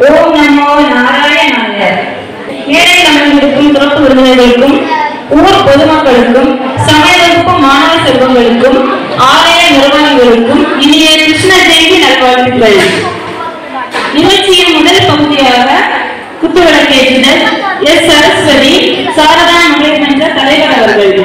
ஓம் நமோ நாராயணாய. ஏழை தமிழர்களுக்கும் சிறப்பு விருந்தினர்களுக்கும் ஊர் பொதுமக்களுக்கும் சமய வகுப்பு மாணவ செல்வங்களுக்கும் ஆலய நிர்வாகிகளுக்கும் இனிய கிருஷ்ண ஜெயந்தி நல்வாழ்த்துக்கள். நிகழ்ச்சியின் முதல் பகுதியாக குத்துவிளக்கேற்றுதல் எஸ் சரஸ்வதி சாரதா மகளிர் மன்ற தலைவர் அவர்கள்.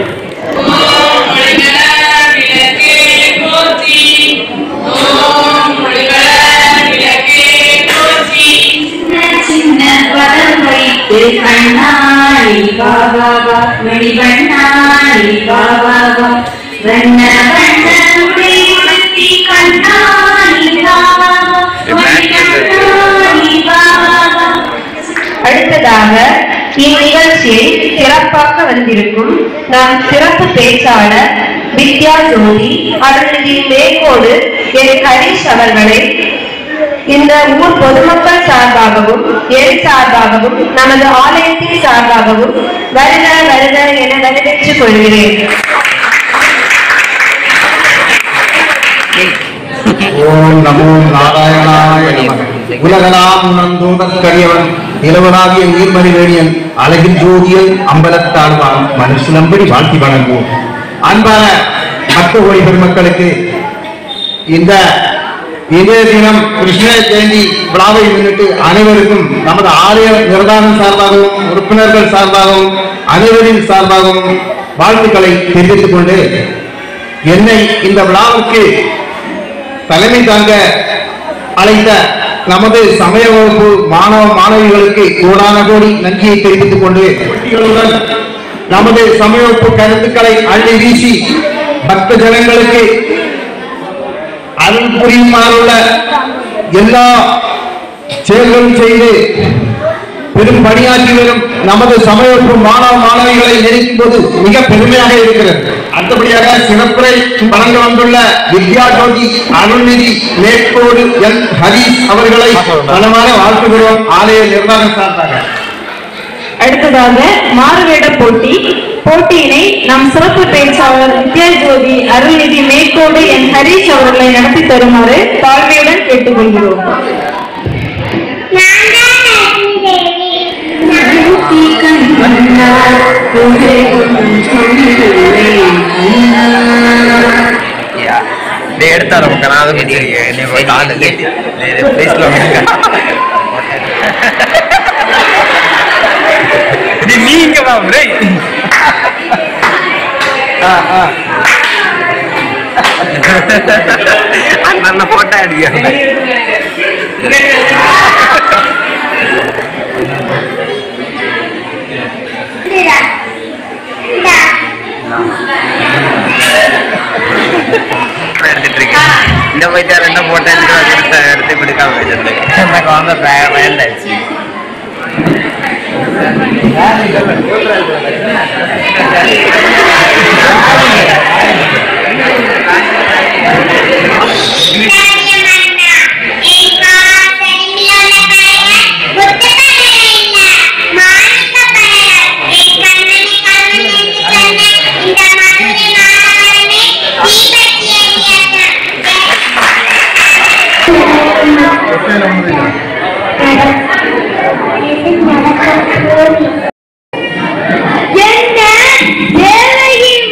அடுத்ததாக இந்நிகழ்ச்சியை சிறப்பாக வந்திருக்கும் நம் சிறப்பு பேச்சாளர் வித்யா ஜோதி அருள்நிதி மேற்கோடு என் ஹரிஷ் அவர்களை இந்த ஊர் பொதுமக்கள் சார்பாகவும் என் சார்பாகவும் நமது ஆலயத்தின் சார்பாகவும் வருக வருக என வரவேற்றுக் கொள்கிறேன். ஓம் நமோ நாராயணாய நமः. உலகலாம் உணர்ந்தோதற்கரியவன் இளவனாகிய நீர்மணிவேணியன் அழகின் ஜோதியல் அம்பலத்தாழ்வான் மனுஷனம்படி வாழ்த்தி வணங்குவோம். அன்பான பக்த கோடி பெருமக்களுக்கு இந்த இன்றைய தினம் கிருஷ்ண ஜெயந்தி விழாவை முன்னிட்டு அனைவருக்கும் நமது ஆலய நிர்வாகம் சார்பாகவும் உறுப்பினர்கள் சார்பாகவும் அனைவரின் சார்பாகவும் வாழ்த்துக்களை தெரிவித்துக் கொண்டு என்னை இந்த விழாவுக்கு தலைமை தாங்க அழைத்த நமது சமய வகுப்பு மாணவ மாணவிகளுக்கு கோடான கோடி நன்றியை தெரிவித்துக் கொண்டு நமது சமய வகுப்பு கருத்துக்களை அள்ளி வீசி பக்த ஜனங்களுக்கு அருள் புரியுமாறுள்ள எல்லா செயல்களும் செய்து பெரும் பணியாற்றி வரும் நமது சமய வகுப்பு மாணவ மாணவிகளை நினைக்கும் போது மிக பெருமையாக இருக்கிறது. அடுத்தபடியாக சிறப்புரை வழங்க வந்துள்ள வித்யா ஜோதி அருள்நிதி மேற்கோடு என் ஹரிஷ் அவர்களை பலமான வாழ்த்துகிறோம் ஆலய நிர்வாகம் சார்பாக. அடுத்ததாக மாறுவேட போட்டியினை நம் சிறப்பு பேச்சாளர் வித்யா ஜோதி அருள்நிதி மேற்கோடு என் ஹரிஷ் அவர்களை நடத்தி தருமாறு தாழ்மையுடன் கேட்டுக்கொள்கிறோம். எடுத்தா நமக்கு நீங்க அந்த போட்டோ அடிக்க எடுத்துட்டு இருக்கேன். இந்த போயிட்டு என்ன போட்டோ எடுத்து கொடுக்காம எனக்கு வந்து வேண்டாச்சு. என்ன ஏழையின்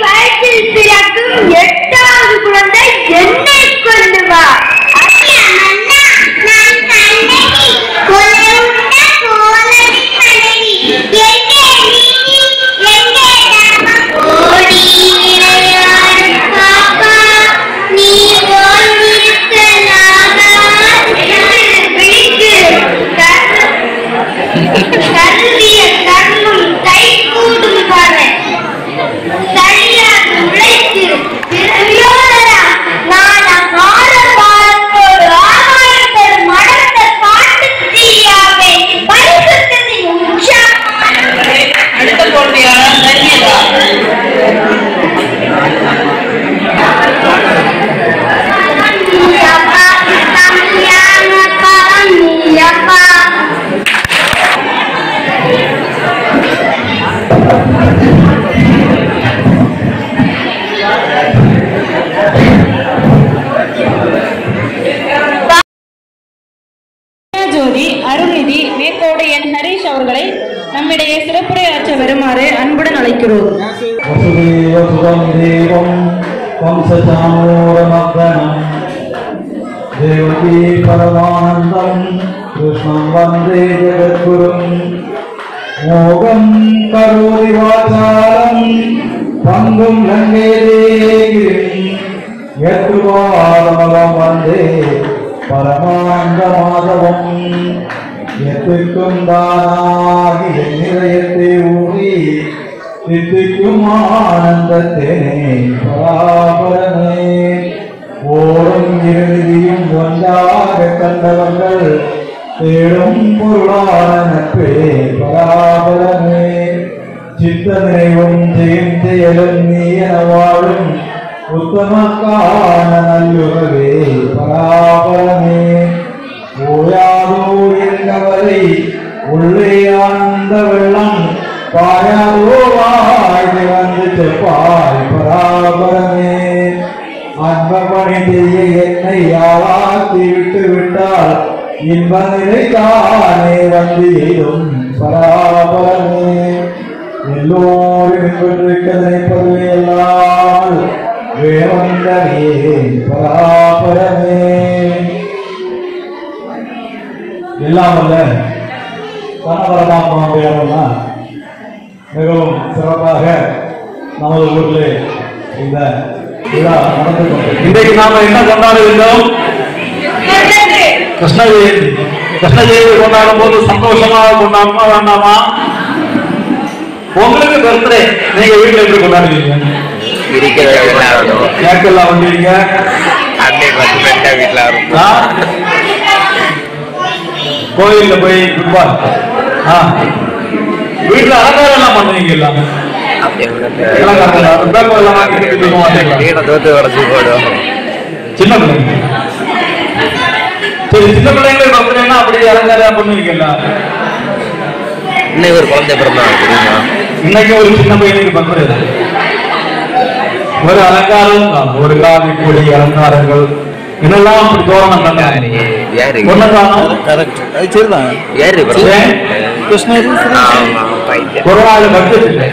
பெறுமாறு அன்புடன் அழைக்கிறோம். தேவகி பரமானந்தம் கிருஷ்ணம் வந்தே ஜெகத்குரும் மோகம் கரோதி வாசாலம் பங்கும் லங்கேதேகிரிம் யத்ருபாதமலம் வந்தே பரமானந்த மாதவம் எத்துக்கும் தானாகி நிலையத்தை ஊறி தித்திக்கும் ஆனந்தத்தேனே பராபரமே ஓடும் இறுதியும் ஒன்றாக கண்டவர்கள் தேடும் பொருளான நட்பே பராபரமே சித்த நினைவும் செய்யும் செயலும் நீ என வாழும் உத்தமக்கான நல்லுறவே பராபரமே ஓயாதோ எங்கவரை உள்ளே ஆனந்த வெள்ளம் பாயாதோ வாழ்ந்து வந்து செப்பாய் பராபரமே அன்பபணி செய்ய என்னை ஆளாக்கி விட்டு விட்டால் இன்ப நிலை தானே வந்து எய்தும் பராபரமே எல்லோரும் இன்பற்றிருக்க நினைப்பது எல்லாம் வேவந்தே பராபரமே எல்லாம் அல்ல கனபரமாத்மாவுடைய மிகவும் சிறப்பாக நமது ஊரிலே இந்த விழா நடந்து கொண்டு இன்றைக்கு நாம என்ன கொண்டாடுகின்றோம்? கிருஷ்ண ஜெயந்தி. கிருஷ்ண ஜெயந்தி கொண்டாடும் போது சந்தோஷமாக கொண்டாடணுமா வேண்டாமா? உங்களுக்கு பர்த்டே நீங்க வீட்டுல எப்படி கொண்டாடுவீங்க? யாருக்கெல்லாம் வந்துவீங்க? கோயில்ல போய் குட்பால் வீட்டுல அலங்காரம் எல்லாம் பண்ணுவீங்க எல்லாம் சின்ன பிள்ளைங்க. சரி, சின்ன பிள்ளைங்களுக்கு பர்த்டேனா அப்படி அலங்காரம் பண்ணுவீங்கல்ல. இன்னைக்கு ஒரு குழந்தை பிறந்தாங்க தெரியுமா? இன்னைக்கு ஒரு சின்ன பையனுக்கு பர்த்டே ஒரு அலங்காரம் தான். ஒரு காவி கூடி அலங்காரங்கள் இதெல்லாம் அப்படி தோரணம் பண்ணாங்க. கொரோனால பட்ஜெட் இல்லை.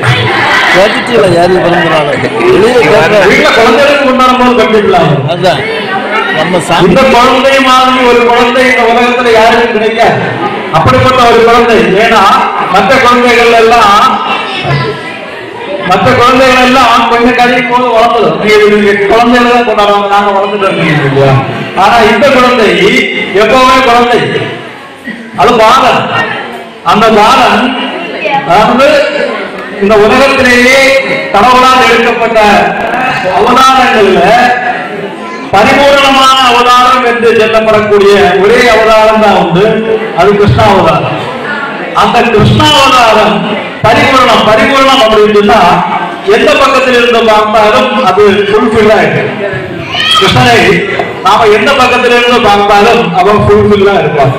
குழந்தைகளுக்கு கொண்டாடும் போது பட்ஜெட் இல்லாம அதான் இந்த குழந்தை மாதிரி ஒரு குழந்தை இந்த உலகத்துல யாருக்கும் கிடைக்காது. அப்படிப்பட்ட ஒரு குழந்தை. ஏன்னா மற்ற குழந்தைகள் எல்லாம் கொஞ்சம் கழிக்கும் போது வளர்ந்துடும். குழந்தைகள் தான் கொண்டாடுவாங்க, நாங்க வளர்ந்துட்டு இருக்கீங்க. ஆனா இந்த குழந்தை எப்பவுமே குழந்தை. அது பாலன். அந்த பாலன் அதாவது இந்த உலகத்திலேயே கடவுளால் எடுக்கப்பட்ட அவதாரங்கள்ல பரிபூர்ணமான அவதாரம் என்று சொல்லப்படக்கூடிய ஒரே அவதாரம் தான் உண்டு. அது கிருஷ்ண அவதாரம். அந்த கிருஷ்ண அவதாரம் பரிபூர்ணம் அப்படின்னு சொன்னா எந்த பக்கத்தில் இருந்து பார்த்தாலும் அது ஃபுல்ஃபில் ஆயிட்டு. கிருஷ்ணனை நாம எந்த பக்கத்தில் இருந்து பார்த்தாலும் அவன் ஃபுல்ஃபில்லா இருப்பான்.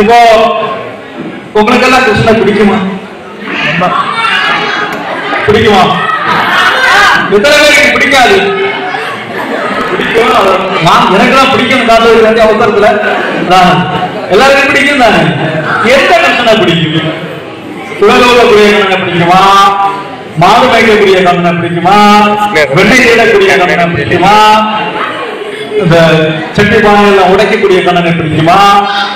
இப்போ உங்களுக்கெல்லாம் கிருஷ்ணன் பிடிக்குமா? எத்தனை பேருக்கு பிடிக்காது? எனக்கெல்லாம் பிடிக்கும். காட்டுறது அவசரத்துல எல்லாருக்கும் பிடிக்கும் தானே. எந்த கிருஷ்ணனை பிடிக்கும்? உலகக்கூடிய கண்ணனை பிடிக்குமா? மாடு மேய்க்கக்கூடிய கண்ணனை பிடிக்குமா? வெண்ணெய் தேடக்கூடிய கண்ணனை பிடிக்குமா? இந்த செட்டி பானையில உடைக்கக்கூடிய கண்ணனை பிடிக்குமா?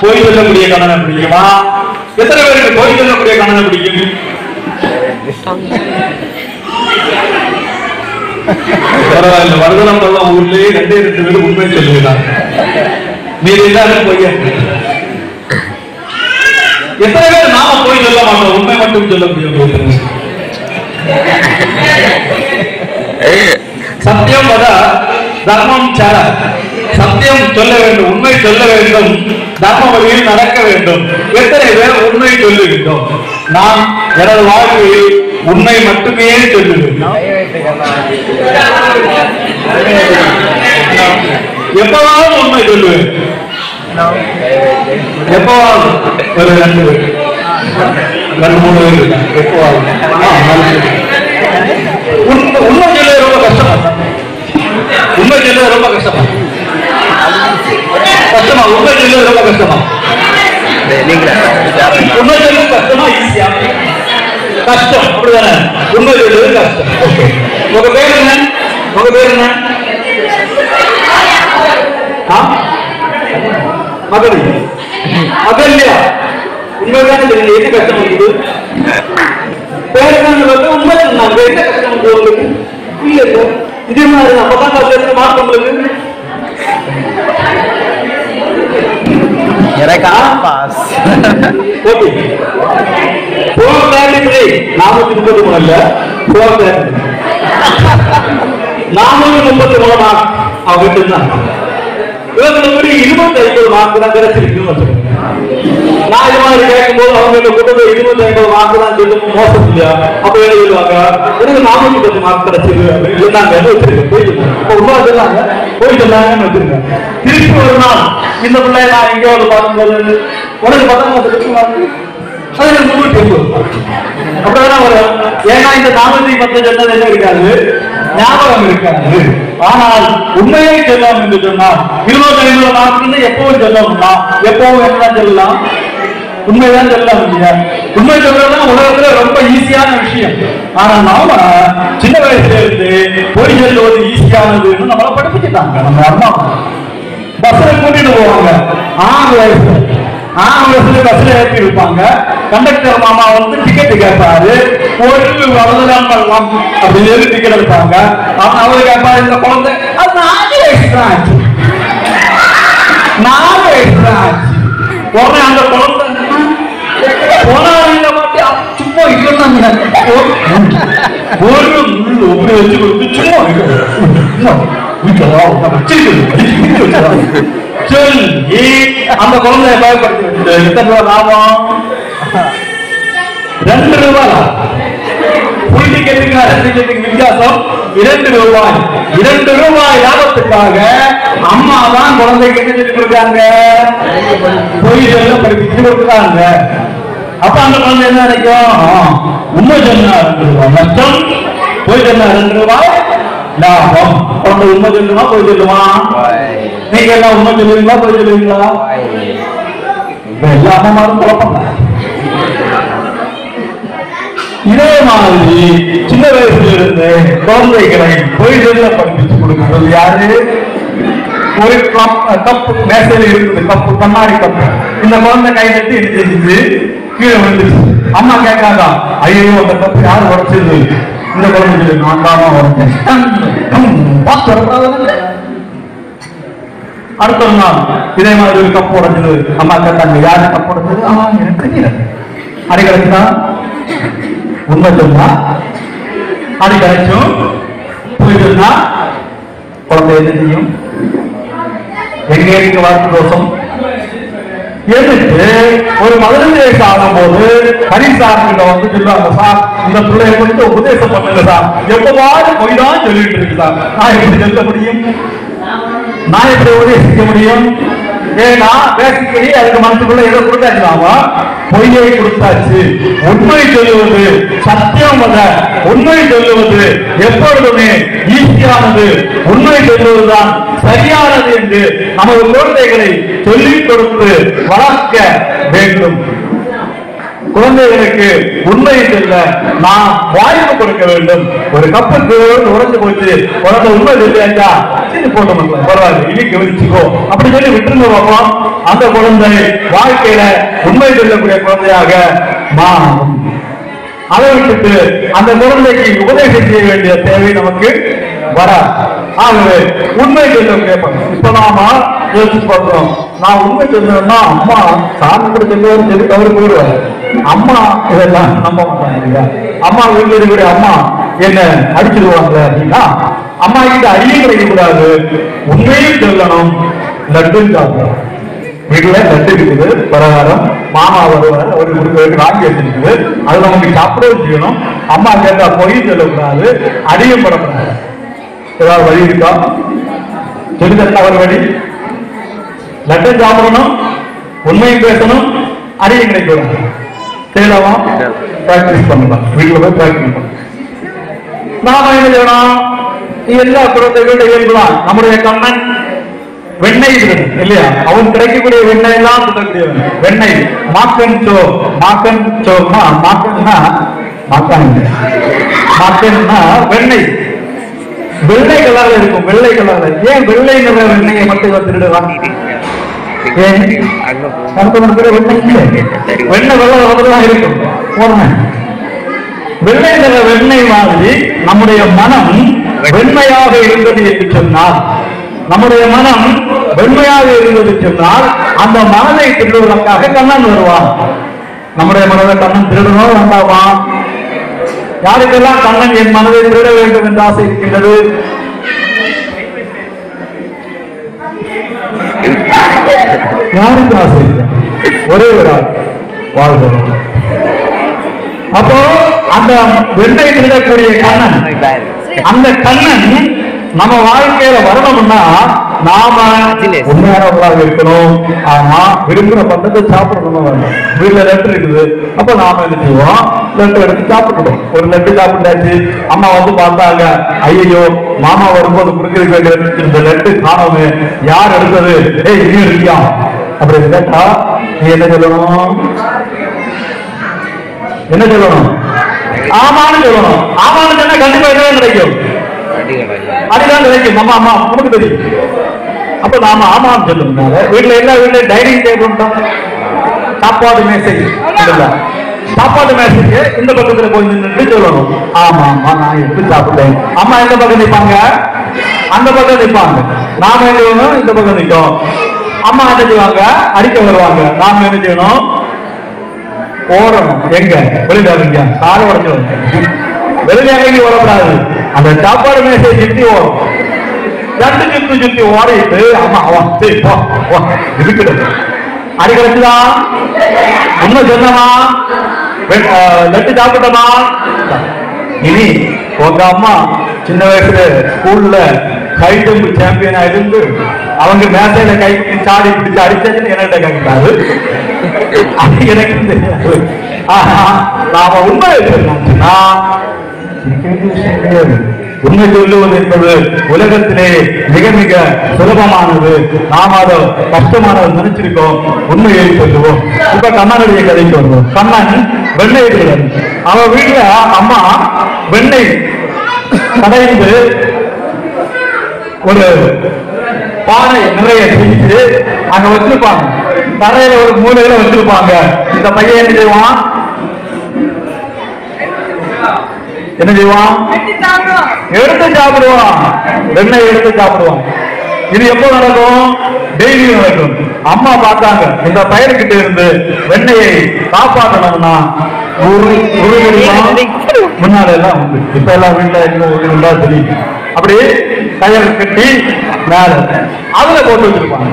போய் வெல்லக்கூடிய கண்ணனை பிடிக்குமா? எத்தனை பேருக்கு போய் வெல்லக்கூடிய கண்ணனை பிடிக்கும்? பரவாயில்ல. வருதலம் பள்ளம் ஊர்லயே 2 பேர் உண்மை சொல்லுகிறார். மீது எல்லாரும் பொய்யா. எத்தனை பேர் நாம போய் சொல்ல மாட்டோம், உண்மை மட்டும் சொல்ல முடியும். சத்தியம் வத தர்மம் சர. சத்தியம் சொல்ல வேண்டும், உண்மை சொல்ல வேண்டும், தர்ம வழியில் நடக்க வேண்டும். எத்தனை பேர் உண்மை சொல்லுகின்றோம்? நான் எனது வாழ்வில் உண்மை மட்டுமே சொல்லுவேன். எப்பவாவது உண்மை சொல்லுவேன். எப்பவாவது ஒரு 2 பேர் 3 பேர் எப்பவாவது உண்மை சொல்ல ரொம்ப கஷ்டமா. உண்மை சொல்ல ரொம்ப கஷ்டமா. உண்மை சொல்ல ரொம்ப கஷ்டமா. உண்மை சொல்ல கஷ்டமா ஈஸியா? கஷ்டம். அப்படி உண்மைதானே? உண்மை சொல்றது கஷ்டம். ஓகே, உங்க பேர் என்ன? உங்க பேர் என்ன? மகள் மகள் இல்லையா? உண்மைதானே சொல்லுங்க. என்ன கஷ்டம் இருக்குது? பேர் என்ன? உண்மை சொன்னாங்க. என்ன கஷ்டம் வந்து உங்களுக்கு? இல்ல சார், இதே மாதிரி அப்பதான் மாற்றம் உங்களுக்கு. பாஸ் ஓகே, 433 433 அல்ல 433 மார்க் அவங்க தான். இவங்களுக்கு 25 மார்க் தான் கிடைச்சிருக்கு. நான் இது மாதிரி கேட்கும்போது அவங்க கூட்டத்தை 25 மார்க் தான் சொல்லி மோசம் இல்லையா? அப்ப என்ன சொல்லுவாங்க, எனக்கு 410 மார்க் கிடைச்சிருக்கு அப்படின்னு சொன்னாங்க. உண்மை சொன்னாங்க, போய் சொன்னாங்கன்னு வச்சிருக்கேன். திருப்பி ஒரு நாள் இந்த பிள்ளைய நான் எங்கேயாவது பார்க்கும்போது உனக்கு 19 அது எனக்கு 109 அப்படிதான் வரும். ஏன்னா இந்த 410 சொன்னது என்ன இருக்காது, ஞாபகம் இருக்காது. ஆனால் உண்மையை சொல்லலாம் என்று சொன்னால் 25 மார்க் எப்பவும் சொல்லணும்னா எப்பவும் என்னதான் சொல்லலாம், உண்மைதான் சொல்லலாம் இல்லையா? உண்மை சொல்றதுதான் உலகத்துல ரொம்ப ஈஸியான விஷயம். ஆனா நாம சின்ன வயசுல இருந்து பொய் சொல்லுவது ஈஸியானதுன்னு நம்மளை படிப்பிச்சுட்டாங்க. நம்ம அம்மா பஸ்ல கூட்டிட்டு போவாங்க. 6 வயசுல பஸ்ல ஏற்றி இருப்பாங்க. கண்டக்டர் மாமா வந்து டிக்கெட் கேட்பாரு. ஒரு வலதுலாம் பண்ணலாம் அப்படின்னு சொல்லி டிக்கெட் எடுப்பாங்க. அவரு கேட்பாரு, இந்த குழந்தை 4 வயசு தான் ஆச்சு, 4 வயசு தான் ஆச்சு. உடனே அந்த குழந்தை போனாங்க மாட்டே சும்மா இல்லைன்னா ஒரு முள்ளு ஒப்படி வச்சு கொடுத்து சும்மா அந்த குழந்தைய பயன்படுத்தி எத்தனை ரூபாய் லாபம்? 2 ரூபாய். புல் டிக்கெட்டுக்கு 2 டிக்கெட்டுக்கு வித்தியாசம் 2 ரூபாய். 2 ரூபாய் லாபத்துக்காக அம்மா தான் குழந்தைக்கு என்ன சொல்லி கொடுத்தாங்க, பொய் சொல்ல படிப்பிச்சு கொடுத்தாங்க. அப்ப அந்த குழந்தை என்ன நினைக்கும், உண்மை சொன்னா 2 ரூபாய் நஷ்டம், பொய் சொன்னா 2 ரூபாய் லாபம். குழந்தை உண்மை சொல்லுமா பொய் சொல்லுமா? நீங்க எல்லாம் உண்மை சொல்லுவீங்களா பொய் சொல்லுவீங்களா? எல்லா அம்மாரும் குழப்பம். இதே மாதிரி சின்ன வயசுல இருந்து குழந்தைகளை பொய் சொல்ல படிப்பிச்சு கொடுக்கிறது யாரு? ஒரு கப்பு மேசையில இருக்குது, கப்பு கண்ணாடி கப்பு. இந்த குழந்தை கை தட்டி எடுத்து கீழே விழுந்துச்சு. அம்மா கேட்காதா, ஐயோ அந்த கப்பு யாரு உடைச்சது? இந்த குழந்தை நான் தானா உடைச்சேன். அடுத்த நாள் இதே மாதிரி ஒரு கப்பு உடைச்சது. அம்மா கேட்டாங்க, யாரு கப்பு உடைச்சது? எனக்கு தெரியல. அடி கிடைச்சா உண்மை சொன்னா அடி கிடைச்சும், போய் சொன்னா குழந்தை என்ன செய்யும்? எங்க இருக்கு வார்த்தை தோஷம்? எதுக்கு ஒரு 15 வயசு ஆகும் போது ஹரிசார்கிட்ட வந்து சொல்லுவாங்க, சார் இந்த பிள்ளைய கொஞ்சம் உபதேசம் பண்ணுங்க சார், எப்பவாறு பொய் தான் சொல்லிட்டு இருக்கு சார், நான் எப்படி சொல்ல முடியும், நான் எப்படி உபதேசிக்க முடியும்? ஏன்னா பேசிக்கலி அதுக்கு மனசுக்குள்ள எதை கொடுத்தாச்சுனாமா பொய்யை கொடுத்தாச்சு. உண்மை சொல்லுவது சத்தியம் அல்ல, உண்மை சொல்லுவது எப்பொழுதுமே ஈஸியானது, உண்மை சொல்லுவதுதான் சரியானது என்று நமது குழந்தைகளை சொல்லிக் கொடுத்து வளர்க்க வேண்டும். குழந்தைகளுக்கு உண்மையை சொல்ல நாம் வாய்ப்பு கொடுக்க வேண்டும். ஒரு கப்புக்கு உடைஞ்சு போச்சு, குழந்தை உண்மை சொல்லியாச்சா சரி போட்டோம் பரவாயில்ல இனி கவனிச்சுக்கோ அப்படி சொல்லி விட்டுருங்க பார்ப்போம். அந்த குழந்தை வாழ்க்கையில உண்மை சொல்லக்கூடிய குழந்தையாக மாறும். அதை விட்டுட்டு அந்த குழந்தைக்கு உபதேசம் செய்ய வேண்டிய தேவை நமக்கு வராது. ஆகவே உண்மை சொல்ல கேட்பாங்க. இப்ப நாம யோசிச்சு பார்க்கிறோம், நான் உண்மை சொன்னா அம்மா சாமி கூட சொல்லுவாரு சொல்லி தவறு போயிடுவாரு. அம்மா இதெல்லாம் நம்ப மாட்டாங்க இல்லையா? அம்மா வீட்டுல இருக்கிற அம்மா என்ன அடிச்சிருவாங்க அப்படின்னா அம்மா கிட்ட அடியும் கிடைக்க கூடாது, உண்மையும் சொல்லணும். லட்டு சாப்பிடும், வீட்டுல லட்டு இருக்குது, பிரகாரம் மாமா வருவார், அவருக்கு வாங்கி வச்சிருக்குது, அது நமக்கு சாப்பிடவும் செய்யணும். அம்மா கேட்டா பொய் சொல்லக்கூடாது, அடியும் படக்கூடாது. ஏதாவது வழி இருக்கா? சொல்லுதா ஒரு வழி? லட்டு சாப்பிடணும், உண்மையும் பேசணும், அடியும் கிடைக்கூடாது. செய்யலாமா? பிராக்டிஸ் பண்ணலாம், வீட்டுல போய் பிராக்டிஸ் பண்ணலாம். நாம என்ன செய்யணும்? எல்லா குழந்தைகளுடைய இயல்புதான். நம்முடைய கண்ணன் வெண்ணெய் இல்லையா, அவன் கிடைக்கக்கூடிய வெண்ணெய் எல்லாம் சொல்லக்கூடிய வெண்ணெய் மாக்கன் சோ, மாக்கன் சோமா, மாக்கன்னா மாக்கன்னா வெண்ணெய், வெள்ளை கலர்ல இருக்கும். வெள்ளை கலர்ல ஏன் வெள்ளை நிற வெண்ணெயை மட்டும் திருடுவாங்க? வெண்ணெய் வெள்ளை கலர்தான் இருக்கும். வெள்ளை நிற வெண்ணெய் மாதிரி நம்முடைய மனம் வெண்மையாக இருந்தது என்று சொன்னால், நம்முடைய மனம் வெண்மையாக இருந்தது சொன்னால் அந்த மனதை திருடுவதற்காக கண்ணன் வருவான். நம்முடைய மனதை கண்ணன் திருடணும் வேண்டாமா? யாருக்கெல்லாம் கண்ணன் என் மனதை திருட வேண்டும் என்று ஆசை இருக்கின்றது? யாருக்கு ஆசை இல்லை? ஒரே ஒரு ஆள் வாழ்கிறோம். அப்போ அந்த வெண்ணை திருடக்கூடிய கண்ணன், அந்த கண்ணன் நம்ம வாழ்க்கையில வரணும்னா நாம உண்மையானவர்களாக இருக்கணும். ஆமா, விரும்புற பண்டத்தை சாப்பிடணும். வீட்டுல லெட்டர் இருக்குது, அப்ப நாம என்ன செய்வோம்? லெட்டர் எடுத்து சாப்பிடணும். ஒரு லெட்டர் சாப்பிட்டாச்சு, அம்மா வந்து பார்த்தாங்க, ஐயோ மாமா வரும்போது கொடுக்க வேண்டிய இந்த லெட்டர் காணோமே, யார் எடுத்தது? ஏய் நீ இருக்கியா அப்படின்னு கேட்டா நீ என்ன சொல்லணும்? என்ன சொல்லணும்? ஆமான்னு சொல்லணும். ஆமான்னு சொன்னா கண்டிப்பா என்ன கிடைக்கும்? அடிதான் கிடைக்கும். நம்ம அம்மா உனக்கு தெரியும். அப்ப நாம ஆமான்னு சொல்லணும். வீட்டுல எல்லா வீட்டுல டைனிங் டேபிள் தான், சாப்பாடு மேசை இல்ல, சாப்பாடு மேசைக்கு இந்த பக்கத்துல போய் நின்று சொல்லணும், ஆமா ஆமா நான் எப்படி சாப்பிட்டேன். அம்மா எந்த பக்கம் நிற்பாங்க? அந்த பக்கம் நிற்பாங்க. நாம என்ன செய்யணும்? இந்த பக்கம் நிற்கும். அம்மா என்ன செய்வாங்க? அடிக்க வருவாங்க. நாம என்ன செய்யணும்? ஓடணும். எங்க? வெளியில காலை உடச்சு வெளியில இறங்கி ஓடக்கூடாது. அந்த சாப்பாடு மேசை சுத்தி ஓடும். ரெண்டு சுத்தி சுத்தி ஓடிட்டு அம்மா இருக்குது அடி கிடைச்சுதா? உண்மை சொன்னமா? லட்டு சாப்பிட்டமா? இனி உங்க அம்மா சின்ன வயசுல ஸ்கூல்ல ஹை ஜம்ப் சாம்பியனா இருந்து அவங்க மேசையில கை சாடி பிடிச்சு அடிச்சதுன்னு என்கிட்ட கேட்கிறாரு. அது எனக்கு தெரியாது. நாம உண்மை சொன்னா உண்மை சொல்லுவது என்பது உலகத்திலே மிக மிக சுலபமானது. நாம் அதை கஷ்டமானது நினைச்சிருக்கோம். உண்மையை சொல்லுவோம். இப்ப கண்ணனுடைய கதைக்கு வருவோம். கண்ணன் வெண்ணெய் திருடன். அவன் வீட்டுல அம்மா வெண்ணெய் கடைந்து ஒரு பானை நிறைய செஞ்சு அங்க வச்சிருப்பாங்க. தரையில ஒரு மூலையில வச்சிருப்பாங்க. இந்த பையன் என்ன செய்வான்? என்ன செய்வான்? எடுத்து சாப்பிடுவான். வெண்ணெய் எடுத்து சாப்பிடுவான். இது எப்போ நடக்கும்? டெய்லி நடக்கும். அம்மா பார்த்தாங்க, இந்த பையன்கிட்ட இருந்து வெண்ணெயை காப்பாற்றணும்னா முன்னாடி எல்லாம் உண்டு. இப்ப எல்லாம் வீட்டுல தெரியும். அப்படி கயிறு கட்டி மேல அதுல போட்டு வச்சிருப்பாங்க.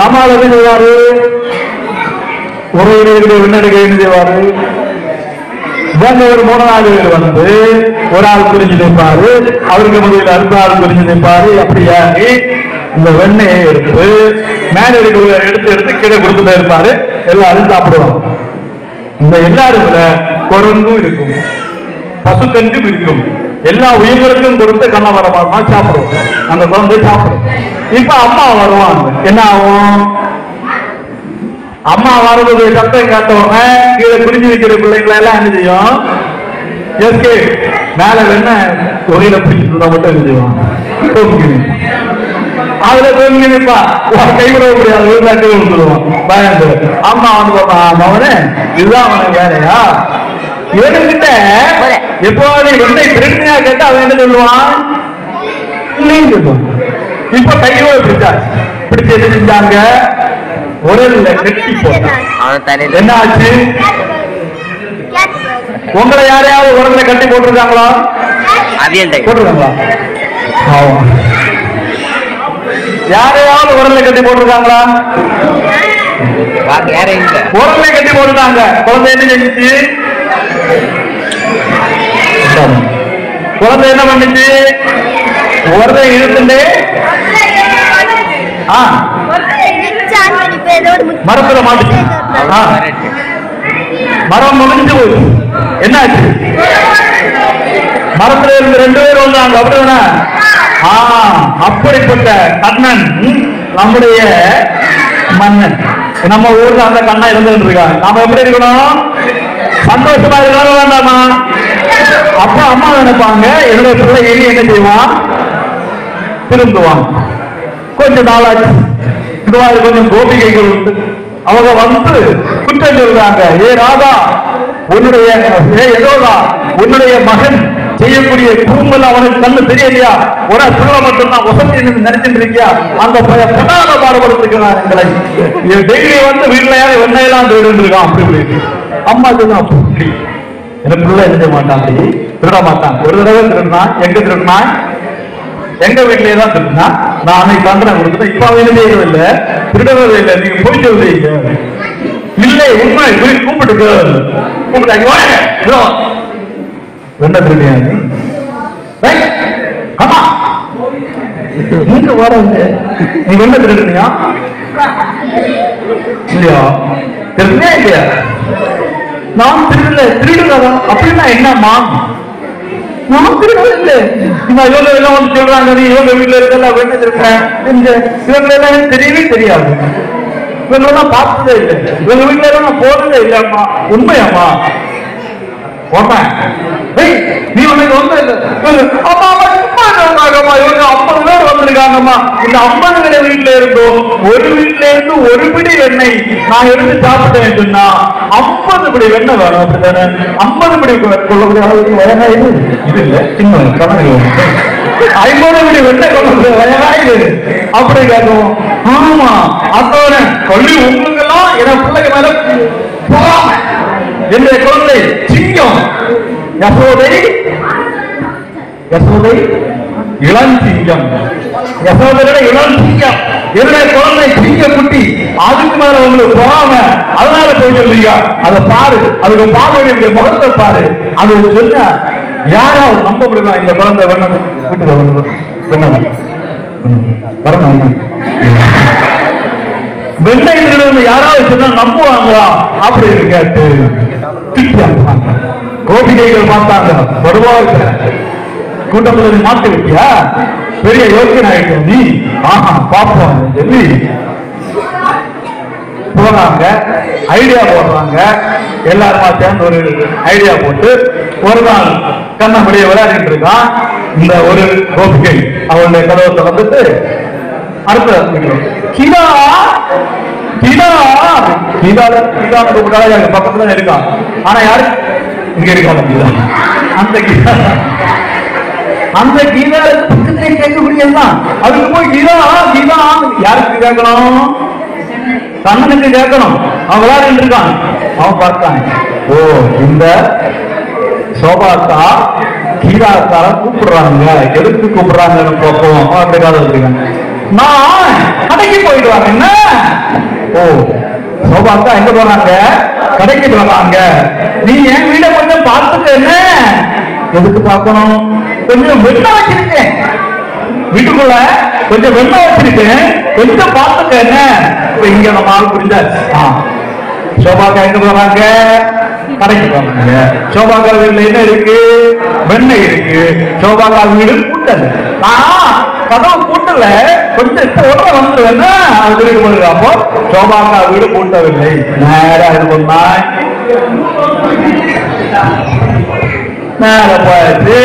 நம்ம என்ன செய்வாரு? ஒரு வெண்ணெடுக்க என்ன செய்வாரு? ஒரு 3-4 பேர் வந்து ஒரு ஆள் குறிஞ்சு நிற்பாரு, அவருக்கு முதலில் அடுத்த ஆள் குறிஞ்சு நிற்பாரு. அப்படியா இந்த வெண்ணெயை எடுத்து மேல எடுத்து எடுத்து கீழே கொடுத்துட்டே இருப்பாரு. எல்லாரும் சாப்பிடுவாங்க. இந்த எல்லாருக்குள்ள குரங்கும் இருக்கும், பசுக்கன்றும் இருக்கும். எல்லா உயிர்களுக்கும் கொடுத்து கண்ணவரமா சாப்பிடுவோம். அந்த குழந்தை சாப்பிடும். இப்ப அம்மா வருவாங்க. என்ன ஆகும்? அம்மா வருவது சத்தம் காட்டவங்க கீழே குடிஞ்சு வைக்கிற பிள்ளைங்களை எல்லாம் என்ன செய்யும்? எஸ்கே மேல வேணா தொகையில பிடிச்சிருந்தா மட்டும் என்ன செய்வோம்? அதுல தோங்கி நிற்பா. கைவிட முடியாது. விழுந்தாட்டி விழுந்துருவான் பயந்து. அம்மா வந்து அவனே இதுதான் அவனுக்கு வேலையா? இவனுக்கிட்ட எப்போ வெண்ணை திருடினா கேட்டா அவன் என்ன சொல்லுவான்? இல்லைன்னு சொல்லுவான். இப்ப கையோட பிடிச்சாச்சு. பிடிச்சு என்ன செஞ்சாங்க? உடல்ல கட்டி போட்டான். என்ன ஆச்சு? உங்களை யாரையாவது உடல்ல கட்டி போட்டிருக்காங்களா? போட்டிருக்காங்களா? யாரையாவது உடல்ல கட்டி போட்டிருக்காங்களா? உடல்ல கட்டி போட்டுட்டாங்க. குழந்தை என்ன செஞ்சிச்சு? குழந்தை என்ன பண்ணுச்சு? உடலை இழுத்துட்டு மரத்துல மாட்டுச்சு. மரம் முடிஞ்சு போச்சு. என்னாச்சு? மரத்துல இருந்து 2 பேர் வந்தாங்க. அப்படின்னா அப்படிப்பட்ட கண்ணன் நம்முடைய மன்னன். நம்ம ஊர்ல அந்த கண்ணா இருந்துட்டு இருக்காங்க. நாம எப்படி இருக்கணும்? சந்தோஷமா இருக்க வேண்டாமா? அப்பா அம்மா நினைப்பாங்க என்னுடைய பிள்ளை இனி என்ன செய்வான், திரும்புவான். கொஞ்ச நாளாச்சு, இந்த மாதிரி கொஞ்சம் கோபிகைகள் உண்டு. அவங்க வந்து குற்றம் சொல்றாங்க, ஏ ராதா உன்னுடைய ஏதோதா உன்னுடைய மகன் செய்யக்கூடிய குறும்பல் அவனுக்கு கண்ணு தெரியலையா, ஒரு பிள்ளை மட்டும்தான் வசதி நினைச்சிட்டு இருக்கியா, அந்த பிரதான பாடுபடுத்துக்கிறார் எங்களை. டெய்லி வந்து வீட்டுல யாரும் வெண்ணையெல்லாம் திருடு இருக்கான் அப்படி இப்படி. அம்மா தான் அப்படி என் பிள்ளை எழுத மாட்டான், அப்படி திருட மாட்டான். ஒரு தடவை திருடுனான், எங்க திருடுனான், எங்க வீட்டிலே தான் திருடுனா. நான் அன்னைக்கு தந்திரம் கொடுத்துட்டேன், இப்ப அவன் எழுதியது இல்லை, திருடவே இல்லை. நீங்க போய் சொல்றீங்க இல்லை, உண்மை கூப்பிட்டு என்ன திருடியா நீ? ஆமா நீங்க வரங்க, நீ என்ன திருடுனியா இல்லையா? திருடியா இல்லையா? நான் திருடல. திருடுறதா அப்படின்னா என்னம்மா? நான் திருடல இல்லை. இவங்க எல்லாம் வந்து சொல்றாங்க, நீ இவங்க வீட்டுல இருக்கல என்ன திருடுறேன், இவங்க எல்லாம் தெரியவே தெரியாது, இவங்க எல்லாம் பார்த்ததே இல்லை, இவங்க வீட்டுல எல்லாம் நான் போறதே இல்லைம்மா. உண்மையாம்மா? நீ உனக்கு வந்து 50 பேர் வந்திருக்காங்கம்மா. இந்த 50 பேர் வீட்டுல இருந்தோம், ஒரு வீட்டுல இருந்து ஒரு பிடி வெண்ணெய் நான் எடுத்து சாப்பிட்டேன் சொன்னா 50 பிடி வெண்ணெய் வேணும். அப்படித்தானே? 50 பிடி கொள்ளக்கூடிய அளவுக்கு வயதாயுது இது இல்ல, சின்ன கணக்கு 50 பிடி வெண்ணெய் கொள்ளக்கூடிய வயதாயுது அப்படி கேட்கும். ஆமா அதோட கொள்ளி உங்களுக்கெல்லாம் என் பிள்ளைக்கு மேல போகாம என்னுடைய குழந்தை சிங்கம் யசோதை, யசோதை இளஞ்சிங்கம், யசோதையோட இளஞ்சிங்கம், என்னுடைய குழந்தை சிங்க குட்டி, அதுக்கு மேல உங்களுக்கு போகாம அதனால போய் சொல்றீங்க. அதை பாரு, அதுக்கு பாருடைய முகத்தை பாரு. அது சொன்ன யாராவது நம்ப முடியுமா? இந்த குழந்தை வேணும் வீட்டுல வரணும் வெண்ணெய் யாராவது சொன்னா நம்புவாங்களா அப்படின்னு கேட்டு கோபிகைகள் பார்த்தாங்க. வருவாங்க கூட்டத்தில் மாட்டு விட்டியா, பெரிய யோசனை ஆயிட்டோம் நீ, ஆஹா பாப்போம் சொல்லி போறாங்க. ஐடியா போடுறாங்க, எல்லாருமா சேர்ந்து ஒரு ஐடியா போட்டு ஒரு நாள் கண்ணபடிய விளையாடிட்டு இருக்கான். இந்த ஒரு கோபிகை அவளுடைய கதவை திறந்துட்டு அடுத்த கீதா கீதா கீதா பக்கத்துல இருக்கான். ஆனா யாரு இங்க இருக்காங்க? அந்த கீதா, அந்த கீதா பக்கத்திலே கேட்கக்கூடியதுதான். அதுக்கு போய் கீதா கீதா யாருக்கு கேட்கணும்? கண்ணனுக்கு கேட்கணும். அவன் விளையாடிட்டு இருக்கான். அவன் பார்த்தான், ஓ இந்த சோபாக்கா கீதாக்கார கூப்பிடுறாங்க, எதுக்கு கூப்பிடுறாங்கன்னு பார்ப்போம் அப்படி கால வச்சிருக்காங்க. நான் கடைக்கு போயிட்டு வாங்க. என்ன? ஓ சோபாக்கா எங்க போறாங்க? கடைக்கு போறாங்க. நீ என் வீட கொஞ்சம் பார்த்துக்க. என்ன எதுக்கு பார்க்கணும்? கொஞ்சம் வெண்ணெய் வச்சிருக்கேன் வீட்டுக்குள்ள, கொஞ்சம் வெண்ணெய் வச்சிருக்கேன், கொஞ்சம் பார்த்துக்க. என்ன இங்க நம்ம ஆள் புரிஞ்சாச்சு. சோபாக்கா எங்க போறாங்க? கடைக்கு போறாங்க. சோபாக்கா வீட்டுல என்ன இருக்கு? வெண்ணெய் இருக்கு. சோபாக்கா வீடு கூட்டல், கதவு கூட்டல, கொஞ்சம் இப்ப உடனே வந்துருவேன் அது வீடு போடுங்க. அப்போ சோபாக்கா வீடு கூட்டவில்லை. நேரம் இது பண்ணா மேல போயிட்டு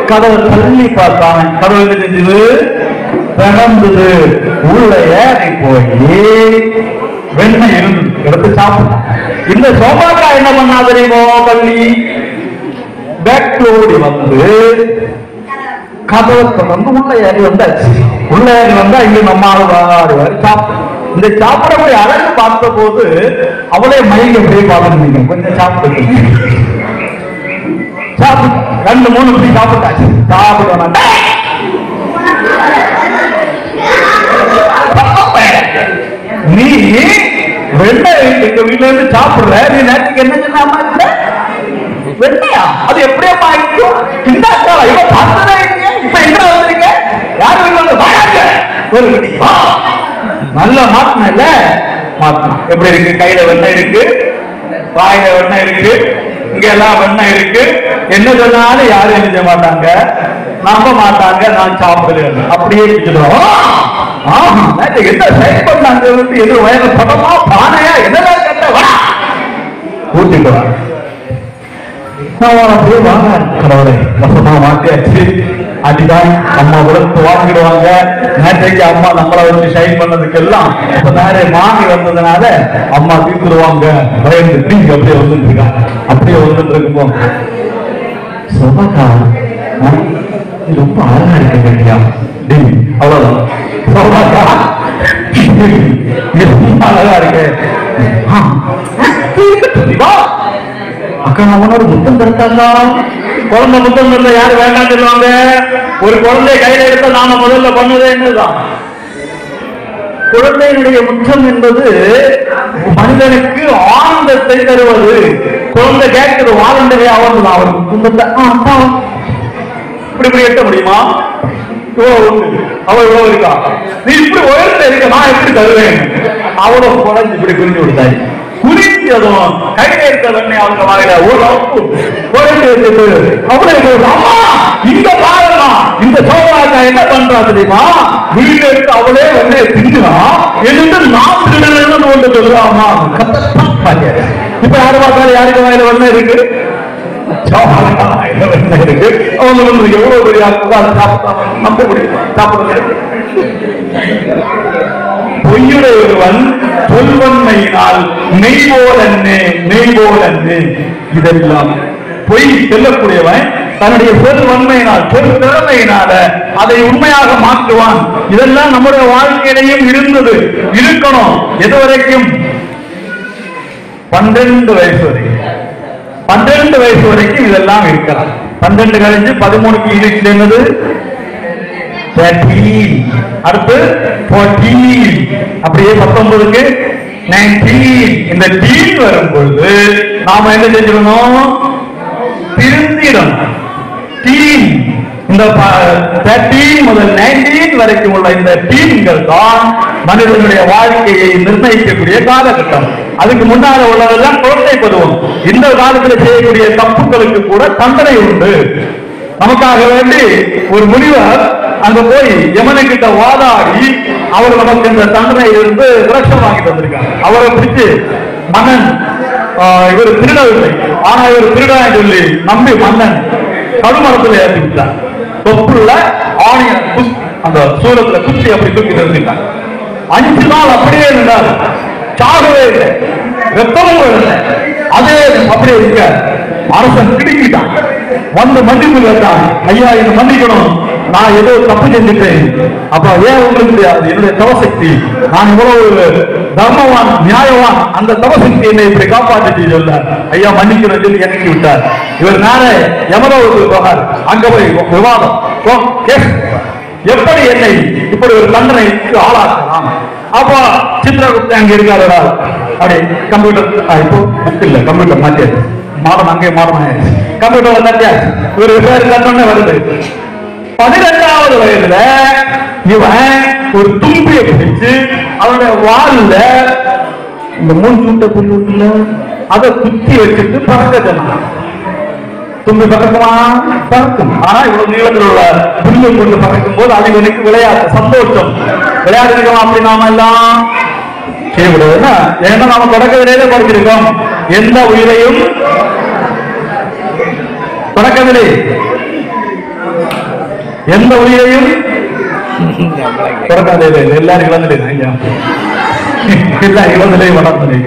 கதவை தள்ளி பார்த்தாங்க. கதவு என்ன செஞ்சது? திறந்தது. உள்ள ஏறி போய் வெண்ணெய் இருந்து எடுத்து சாப்பிட்டான். இந்த சோபாக்கா என்ன பண்ணா தெரியுமோ? பள்ளி பேக்டோடி வந்து கதவை திறந்து உள்ள ஏறி வந்தாச்சு. உள்ள ஏறி வந்தா இங்க நம்ம ஆளுவாரு சாப்பிடும். இந்த சாப்பிடக்கூடிய அழகு பார்த்த போது அவளே மயங்க போய் பார்த்துருந்தீங்க. கொஞ்சம் சாப்பிட்டு சாப்பிட்டு 2-3 இப்படி சாப்பிட்டாச்சு. சாப்பிடுவாங்க நீ வெண்ணெய் எங்க வீட்டுல இருந்து சாப்பிடுற. நீ நேரத்துக்கு என்ன சொன்ன? வெண்ணையா? அது எப்படியா ஆயிடும்? இந்த அக்கால இவ பார்த்ததே இல்லையா? இப்ப எங்க வந்திருக்க? யாரு வீட்டுல வாங்க ஒரு கட்டி நல்ல மாத்தின இல்ல மாத்தினா எப்படி இருக்கு? கையில வெண்ணெய் இருக்கு, வாயில வெண்ணெய் இருக்கு, இங்க எல்லாம் வெண்ணெய் இருக்கு. என்ன சொன்னாலும் யாரும் எழுத மாட்டாங்க, நம்ப மாட்டாங்க. நான் சாப்பிடுறேன் அப்படியே என்ன சைட் பண்ணாங்க? எது வயது படமா பானையா என்னதான் கட்ட கூட்டிட்டு வராங்க. நான் அப்படியே வாங்க கடவுளை வசமா மாட்டியாச்சு. அடிதான் அம்மா உடம்பு வாங்கிடுவாங்க. நேற்றைக்கு அம்மா நம்மளை வச்சு ஷைன் பண்ணதுக்கெல்லாம் இப்ப நேரே வாங்கி வந்ததுனால அம்மா தீர்த்துருவாங்க பயந்துட்டு இங்க அப்படியே வந்துட்டு இருக்காங்க. அப்படியே வந்துட்டு இருக்கும்போ சோபாக்கா ரொம்ப அழகா இருக்க வேண்டியா அவ்வளவுதான். சோபாக்கா அழகா இருக்கு. அக்கா அவனோட முத்தம் தடுத்தாங்க. குழந்தை முத்தம் தடுத்த யாரு வேண்டாம் சொல்லுவாங்க? ஒரு குழந்தை கையில எடுத்த நாம முதல்ல பண்ணதே என்னதான்? குழந்தையினுடைய முத்தம் என்பது மனிதனுக்கு ஆனந்தத்தை தருவது. குழந்தை கேட்கிறது வாழண்டவே அவன் அவன் முத்தத்தை இப்படி எட்ட முடியுமா? அவள் இவ்வளவு இருக்கா, நீ இப்படி உயர்ந்த இருக்க, நான் எப்படி தருவேன்? அவ்வளவு குழந்தை இப்படி புரிஞ்சு விடுத்தாய். குறிஞ்சதும் கையில இருக்க வெண்ணெய் அவங்க வாயில ஒரு அப்பு குறைந்து வச்சுட்டு அவளை அம்மா இந்த பாருமா இந்த சோழராஜா என்ன பண்றா தெரியுமா? வீடு எடுத்து அவளே வெண்ணெயை தின்னா எழுந்து நான் திருடன்னு ஒன்று சொல்லுவாமா. இப்ப யாரு பார்த்தாலும் யாருக்கு வாயில வெண்ணெய் இருக்கு? இருக்கு. அவங்க வந்து எவ்வளவு பெரிய நம்ப முடியுமா? சாப்பிட பொய்யுடைய ஒருவன் சொல்வன்மையினால் மெய்போலன்னு இதெல்லாம் பொய் செல்லக்கூடியவன் தன்னுடைய சொல்வன்மையினால் சொல் திறமையினால அதை உண்மையாக மாற்றுவான். இதெல்லாம் நம்முடைய வாழ்க்கையிலையும் இருந்தது, இருக்கணும். எது வரைக்கும்? 12 வயசு வரைக்கும். 12 வயசு வரைக்கும் இதெல்லாம் இருக்கலாம். 12 கழிஞ்சு 13க்கு யூனிட்ல என்னது? 13. அடுத்து 14. அப்படியே 19க்கு 19. இந்த டீன் வரும் பொழுது நாம என்ன செஞ்சிடணும்? திருந்திடணும். டீன் இந்த 13 முதல் 19 வரைக்கும் உள்ள இந்த டீன்கள் தான் மனிதனுடைய வாழ்க்கையை நிர்ணயிக்கக்கூடிய காலகட்டம். அதுக்கு முன்னால உள்ளதெல்லாம் குழந்தை பருவம். இந்த காலத்தில் செய்யக்கூடிய தப்புகளுக்கு கூட தண்டனை உண்டு. நமக்காக வேண்டி ஒரு முனிவர் அங்க போய் யமனுக்கிட்ட வாதாடி அவர் நமக்கு இந்த தண்டனையிலிருந்து விரட்சம் வாங்கிட்டு வந்திருக்காங்க. அவரை பிடிச்சு மன்னன் இவர் திருடவில்லை, ஆனா இவர் திருடா சொல்லி நம்பி மன்னன் கடுமரத்தில் ஏற்றி விட்டார். தொப்புள்ள ஆணிய அந்த சூரத்துல குச்சி அப்படி தூக்கி நிறுத்திட்டாங்க. 5 நாள் அப்படியே இருந்தார், சாகவே இல்லை, வெப்பமும் இல்லை. அதே அப்படியே இருக்க அரசன் கிடுக்கிட்டான். வந்து மன்னிப்பு கேட்டான். ஐயா இதை மன்னிக்கணும், நான் ஏதோ தப்பு செஞ்சுட்டேன். அப்ப ஏன் உங்களுக்கு முடியாது? என்னுடைய தவசக்தி, நான் இவ்வளவு தர்மவான் நியாயவான், அந்த தவசக்தி என்னை இப்படி காப்பாற்றி சொல்ல ஐயா மன்னிக்கணும் சொல்லி இறக்கி விட்டார். இவர் நேர யமலோகத்துக்கு போகார். அங்க போய் விவாதம், எப்படி என்னை இப்படி ஒரு தண்டனைக்கு ஆளாக்கலாம்? அப்ப சித்ரகுப்த அங்க இருக்காரு. அப்படி கம்ப்யூட்டர் இப்போ புக் இல்ல, கம்ப்யூட்டர் மாற்றியாச்சு, மாடல் அங்கே மாடல் கம்ப்யூட்டர்ல தட்டியாச்சு. ஒரு பேர் தண்டனை வருது. 12வது வயதுல இவன் ஒரு தும்பியை பிடிச்சு அவனுடைய வால்ல இந்த 3 சூட்டை புரியுல அதை குத்தி வச்சுட்டு பறக்க சொன்னான். தும்பி பறக்குமா? பறக்கும். ஆனா இவ்வளவு நீளத்தில் உள்ள புரியை கொண்டு பறக்கும் போது அது எனக்கு விளையாட்டு, சந்தோஷம். விளையாட்டு இருக்கோம் அப்படி நாம எல்லாம் செய்யக்கூடாதுன்னா, ஏன்னா நாம தொடக்கத்திலே படிச்சிருக்கோம், எந்த உயிரையும் தொடக்கத்திலே எந்த உயிரையும் தொடக்கத்திலே எல்லாரும் இழந்திலே எல்லாம் இழந்திலே வளர்ந்தது.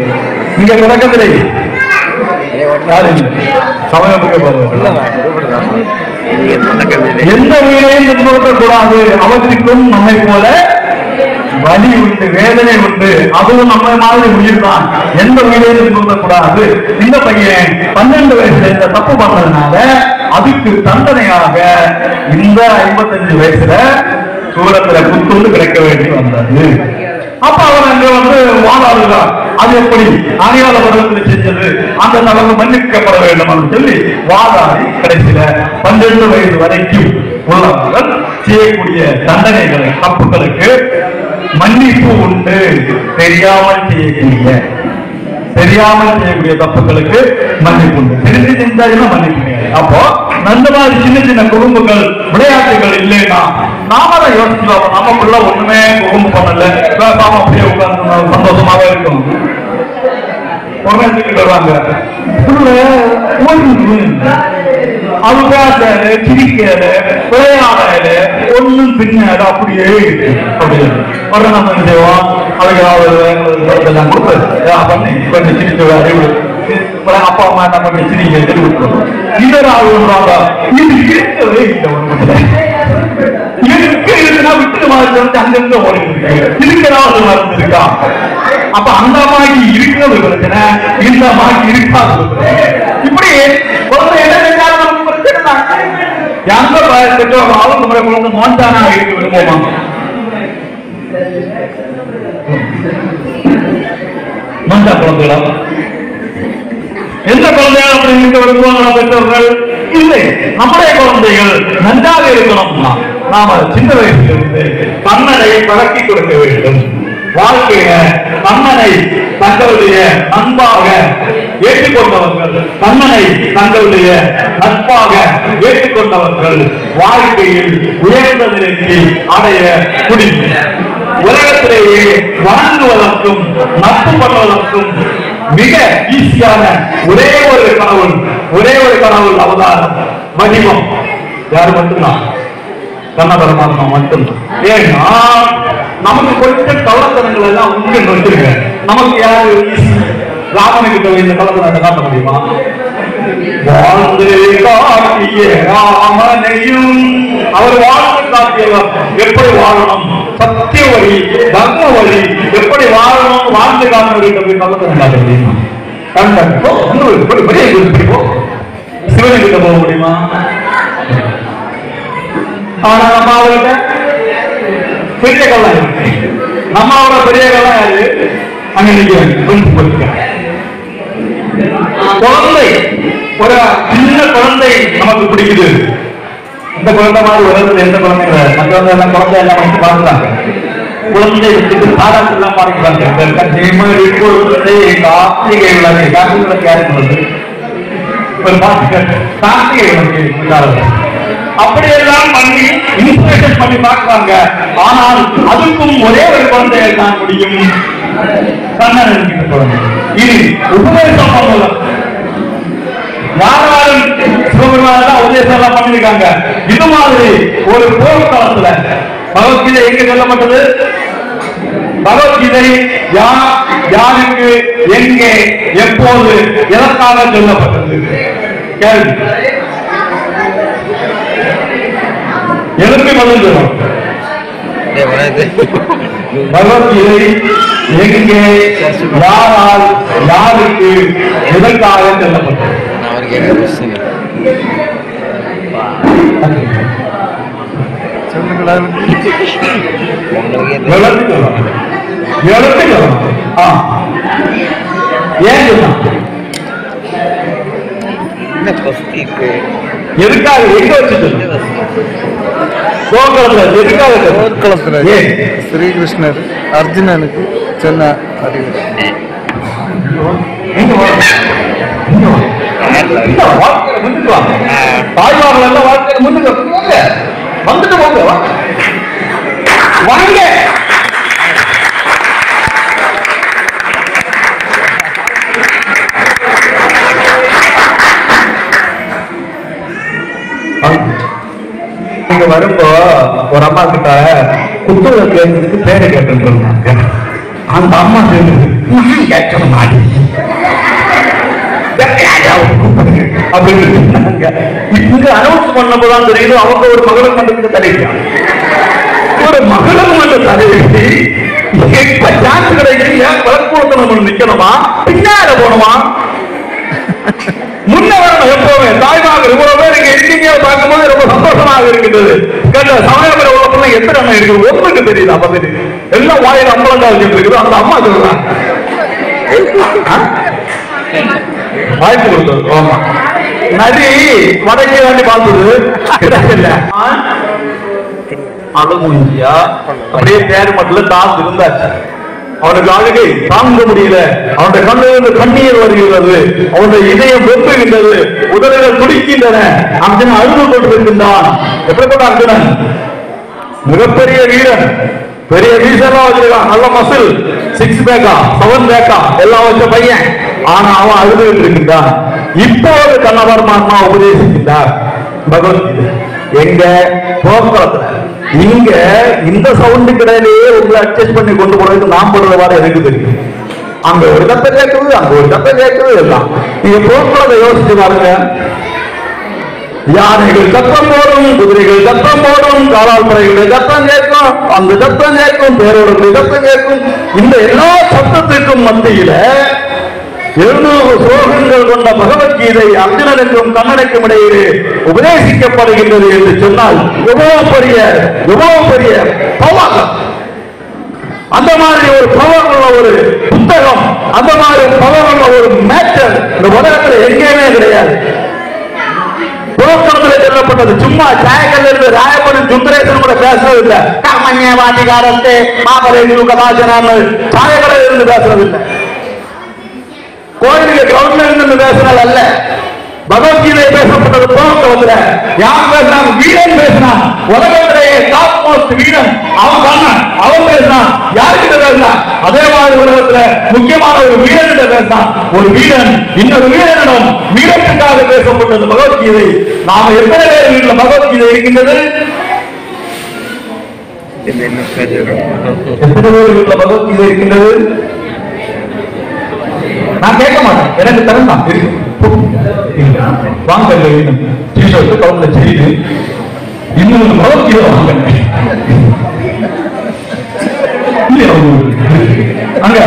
இங்க தொடக்கத்திலே எந்த உயிரையும் துன்புறுத்தக்கூடாது. அவற்றுக்கும் நம்மை போல வலி உண்டு, வேதனை உண்டு. அதுவும் நம்ம மாதிரி உயிர் தான். எந்த உயிரையும் துன்புறுத்தக்கூடாது. இந்த பையன் 12 வயசுல இந்த தப்பு பண்ணதுனால அதுக்கு தண்டனையாக இந்த 55 வயசுல சூரத்துல குத்துண்டு கிடைக்க வேண்டி வந்தது. அப்ப அவர் அங்க வந்து வாதாடுகிறார். அது எப்படி அணியாள வருடத்தில் செஞ்சது, அந்த தவறு மன்னிக்கப்பட வேண்டும் என்று சொல்லி வாதாடி கடைசியில 12 வயது வரைக்கும் உள்ளவர்கள் செய்யக்கூடிய தண்டனைகளை, தப்புகளுக்கு மன்னிப்பு உண்டு. தெரியாமல் செய்யக்கூடிய தப்புகளுக்கு மன்னிப்பு உண்டு. தெரிஞ்சு செஞ்சாலும் மன்னிப்பு கிடையாது. அப்போ நல்ல மாதிரி சின்ன சின்ன குடும்பங்கள், விளையாட்டுகள் இல்லைன்னா நாம தான் யோசிச்சோம், நமக்குள்ள ஒண்ணுமே குடும்பம் பண்ணல, பேசாம அப்படியே உட்கார்ந்து சந்தோஷமாவே இருக்கும். வருவாங்க. அது பேச சிரிக்கிற விளையாட ஒன்னும் பின்னாட அப்படியே அப்படியே நம்ம என்ன செய்வோம், அதுக்கு பண்ணி கொஞ்சம் சிரிச்சு அப்பா அம்மா என்ன பண்ணி சிரிக்க விட்டுருவோம். இதனால் ஒன்றாங்க இது இருக்கவே இல்லை ஒன்று இருக்குன்னா விட்டு மாதிரி அங்கிருந்து ஓடிட்டு இருக்கிறாவது மறந்துருக்கா. அப்ப அந்த அம்மாக்கு இருக்கிறது பிரச்சனை, இந்த அம்மாக்கு இருக்காது. இப்படி குழந்தை என்ன செஞ்சாலும் பிரச்சனை தான். எங்க அவங்க முறை குழந்தை மோண்டானா இருக்க விரும்புவாங்க. மோண்டா குழந்தைகளா எந்த குழந்தைகள் அப்படி இருக்க விரும்புவாங்க பெற்றவர்கள்? இல்லை, நம்முடைய குழந்தைகள் நன்றாக இருக்கணும்னா நாம சின்ன வயசிலிருந்து கண்ணனை பழக்கி கொடுக்க வேண்டும். வாழ்க்கையில கண்ணனை தங்களுடைய நண்பாக ஏற்றுக்கொண்டவர்கள், கண்ணனை தங்களுடைய நட்பாக ஏற்றுக்கொண்டவர்கள் வாழ்க்கையில் உயர்ந்த நிலைக்கு அடைய முடியும். உலகத்திலேயே வணங்குவதற்கும் நட்பு பண்ணுவதற்கும் மிக ஈஸியான ஒரே ஒரு கடவுள் அவதாரம் வடிவம் யாரு மட்டும்தான்? கண்ண பரமாத்மா மட்டும்தான். ஏன்னா நமக்கு கொஞ்சம் கள்ளத்தனங்கள் எல்லாம் உங்க வச்சிருக்க. நமக்கு யாரு ராமனுக்கு இந்த கள்ளத்தனத்தை காட்ட முடியுமா? வாழ்ந்து காட்டிய ராமனையும் அவர் வாழ்ந்து காட்டியவர் எப்படி வாழணும், சத்திய வழி தர்ம வழி எப்படி வாழணும், வாழ்ந்து காட்டுறது கள்ளத்தனம் காட்ட முடியுமா? சிவனுக்கிட்ட போக முடியுமா? ஆனா நம்ம அவர்கிட்ட பெரிய கள்ளம் இருக்கு. நம்மளோட பெரிய கள்ளம் யாரு? அங்க நிக்க குழந்தை, ஒரு சின்ன குழந்தை நமக்கு பிடிக்குது. இந்த குழந்தை மாதிரி உலகத்தில் எந்த குழந்தை மற்ற எல்லாம் குழந்தை எல்லாம் வந்து பாக்குறாங்க. குழந்தை சாதாரண எல்லாம் பாடிக்கிறாங்க. கார்த்திகை விளக்கு, கார்த்திகை விளக்கு யாரு சொல்றது? ஒரு பாட்டு கார்த்திகை விளக்கு அப்படியெல்லாம் பண்ணி இன்ஸ்பிரேஷன் பண்ணி பார்க்கிறாங்க. ஆனால் அதுக்கும் ஒரே ஒரு குழந்தையை தான் முடியும், கண்ணன் என்கிற குழந்தை. இது உபதேசம் பண்ணலாம். யாராலும் சிவபெருமான உபதேசம் எல்லாம் பண்ணிருக்காங்க. இது மாதிரி ஒரு போர்க்காலத்துல பகவத்கீதை எங்க சொல்லப்பட்டது? பகவத்கீதை யாருக்கு, எங்கே, எப்போது, எதற்காக சொல்லப்பட்டது? கேள்வி. எதற்கு பதில் சொல்லும்? பகவத்கீதை எங்கே, யாரால், யாருக்கு, எதற்காக சொல்லப்பட்டது? எதுக்காக எங்க வச்சு போர்க்களத்துல ஸ்ரீகிருஷ்ணர் அர்ஜுனனுக்கு சொன்ன அறிவு தாய்மார்கள் எல்லாம் வாழ்க்கையில முன்னுக்கு வந்துட்டு போங்க வாங்க. நீங்க வரும்போ ஒரு அம்மா கிட்ட குத்துள்ள கேட்கறதுக்கு பேரை கேட்டு சொன்னாங்க. அந்த அம்மா கேட்க மாட்டேன் அப்படின்னு அனௌன்ஸ் பண்ணப்போதான் தெரியுது. அவங்க ஒரு மகளிர் மன்றத்துக்கு தலைவியா, ஒரு மகளிர் மன்ற தலைவி எப்ப சான்ஸ் கிடைக்குது? வழக்கு நிக்கணுமா, பின்னால போகணுமா, முன்ன வரணும்? எப்பவுமே தாய்மாக இவ்வளவு பேர் இங்க இருக்கீங்க பார்க்கும்போது ரொம்ப சந்தோஷமாக இருக்கின்றது. சமயபுர உலகத்துல எத்தனை அண்ணன் இருக்குது ஒன்றுக்கு தெரியுது. அப்ப தெரியுது எல்லாம் வாயில அம்பளங்கா வச்சுட்டு இருக்குது. அந்த அம்மா சொல்றாங்க வாய்ப்பு கொடுத்தது. ஆமா, நதி வடக்கே வேண்டி பார்த்தது அழுமுஞ்சியா அப்படியே தேர் மட்டும் தாஸ் இருந்தாச்சு. அவனுக்கு அழுகை தாங்க முடியல. அவனுடைய கண்ணிலிருந்து கண்ணீர் வருகிறது. அவனுடைய இதயம் வெப்புகின்றது. உடல்கள் துடிக்கின்றன. அர்ஜுனன் அழுது கொண்டிருக்கின்றான். எப்படிப்பட்ட அர்ஜுனன்? மிகப்பெரிய வீரன், பெரிய வீசெல்லாம் வச்சிருக்கான், நல்ல மசில், 6 பேக்கா 7 பேக்கா எல்லாம் வச்ச பையன். ஆனா அவன் அழுதுகிட்டு இருக்கின்றான். இப்போ ஒரு கண்ணபரமாத்மா உபதேசிக்கின்றார் பகவத்கீதை. எங்க போக்குவரத்துல இங்க இந்த சவுண்டு கிடையிலேயே உங்களை அட்ஜஸ்ட் பண்ணி கொண்டு போறதுக்கு நாம் படுற மாதிரி எனக்கு தெரியும். அங்க ஒரு கத்தை கேட்குது, அங்க ஒரு கத்தை கேட்குது எல்லாம். நீங்க போக்குவரத்தை யோசிச்சு பாருங்க. யானைகள் சத்தம் போடும், குதிரைகள் சத்தம் போடும், காலால் படைகளுடைய சத்தம் கேட்கும், அந்த சத்தம் கேட்கும், பேரோடுடைய சத்தம் கேட்கும். இந்த எல்லா சத்தத்திற்கும் மத்தியில 700 ஸ்லோகங்கள் கொண்ட பகவத்கீதை அர்ஜுனனுக்கும் கண்ணனுக்கும் இடையே உபதேசிக்கப்படுகின்றது என்று சொன்னால் எவ்வளவு பெரிய பவர். அந்த மாதிரி ஒரு பவர் உள்ள ஒரு புத்தகம், அந்த மாதிரி பவர் உள்ள ஒரு மேட்டர் இந்த உலகத்தில் எங்கேயுமே கிடையாது. புரோக்கணத்தில் சொல்லப்பட்டது சும்மா சாயக்கல்ல இருந்து ராயப்பன் சுந்தரேசன் கூட பேசுறது இல்லை. காமன்யவாதிகாரத்தை மாபலேந்து கதாச்சனான்னு சாயக்கல்ல இருந்து பேசுறது இல்லை. கோயிலுக்கு கிரவுண்ட்ல இருந்து பேசுறது அல்ல. பகவத்கீதை பேசப்பட்டது புரோக்கணத்துல. யார் பேசினான்? வீரன் பேசினான். உலகத்திலேயே டாப் மோஸ்ட் வீரன் அவன் தான். அவன் பேசினான். யாருக்கிட்ட பேசினான்? அதே மாதிரி உலகத்துல முக்கியமான ஒரு வீரனிட பேசினான். ஒரு வீரன் இன்னொரு வீரனிடம் வீரத்துக்காக பேசப்பட்டது பகவத்கீதை. நாம எத்தனை பேர் வீட்டில் பகவத்கீதை இருக்கின்றது? எத்தனை பேர் வீட்டில் பகவத்கீதை இருக்கின்றது? நான் கேட்க மாட்டேன், எனக்கு தரலாம் வாங்க டிஷர்ட் கவுண்ட்ல செய்து இன்னொரு பகவத்கீதை வாங்க. அங்க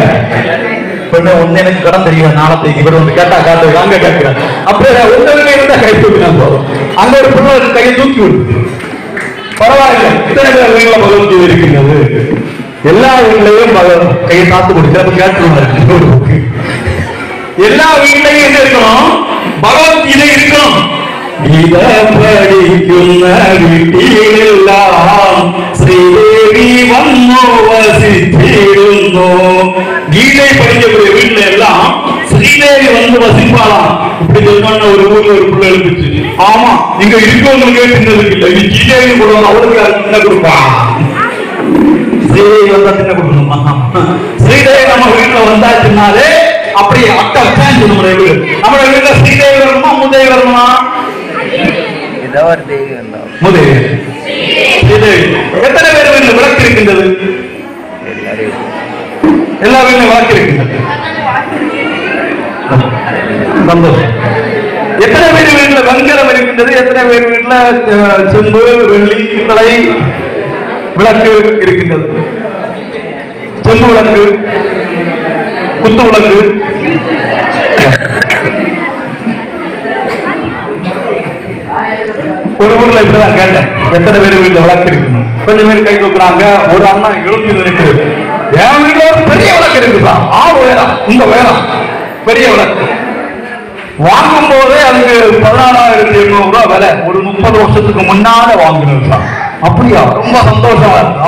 ஒன்னு எனக்கு கடன் தெரியும், நாளத்தை இவர் வந்து கேட்டா காட்டு அங்க கேட்கிறேன். அப்படியே ஒன்றுமே இருந்தா கை தூக்கினா போதும். அங்க ஒரு பிள்ளை கையை தூக்கி விடு, பரவாயில்லை. இத்தனை பேர் வீட்டுல பகவத்கீதை இருக்கின்றது. எல்லா வீட்லயும் கையை தாத்து கொடுத்து கேட்டு எல்லா வீட்லையும் என்ன இருக்கணும்? பகவத்கீதை இருக்கணும். கீதை படிக்கும் வீட்டிலெல்லாம் ஸ்ரீதேவி வந்தோ வசித்திருந்தோ. கீதை படிக்கக்கூடிய வீட்டுல எல்லாம் ஸ்ரீதேவி வந்து வசிப்பாளாம். இப்படி சொன்ன ஒரு ஊர்ல ஒரு பிள்ளை எழுந்துச்சு. ஆமா, நீங்க இருக்கவங்களுக்கு தின்னதுக்கு இல்லை, நீ ஸ்ரீதேவி கொடுக்கணும், அவளுக்கு என்ன கொடுப்பா? ஸ்ரீதேவி வந்தா தின்ன கொடுக்கணுமா? ஸ்ரீதேவி நம்ம வீட்டுல வந்தாச்சுனாலே அப்படியே அட்டை வச்சாச்சு. நம்முடைய வீட்டுல ஸ்ரீதேவி வரணுமா முதேவி வரணுமா? முதேவி. எத்தனை பேர் வீட்டுல விளக்கு இருக்கின்றது? எல்லா வீட்டுல விளக்கு இருக்கின்றது. சந்தோஷம். எத்தனை பேர் வீட்டுல வெண்கலம் இருக்கின்றது? எத்தனை பேர் வீட்டுல செம்பு வெள்ளி பித்தளை விளக்கு இருக்கின்றது? செம்பு விளக்கு, குத்து விளக்கு, ஒரு ஊர்ல இப்படிதான் கேட்டேன், எத்தனை பேர் வீட்டுல விளக்கு இருக்கணும்? கொஞ்சம் பேர் கை தூக்குறாங்க. ஒரு அண்ணா 70 இருக்கு. என் வீட்டுல ஒரு பெரிய விளக்கு இருக்குதா? 6 உயரம், உங்க உயரம் பெரிய விளக்கு. வாங்கும் போதே அதுக்கு 14,800 ரூபாய் விலை. ஒரு 30 வருஷத்துக்கு முன்னால வாங்கினது. அப்படியா? ரொம்ப சந்தோஷமா இருக்கு.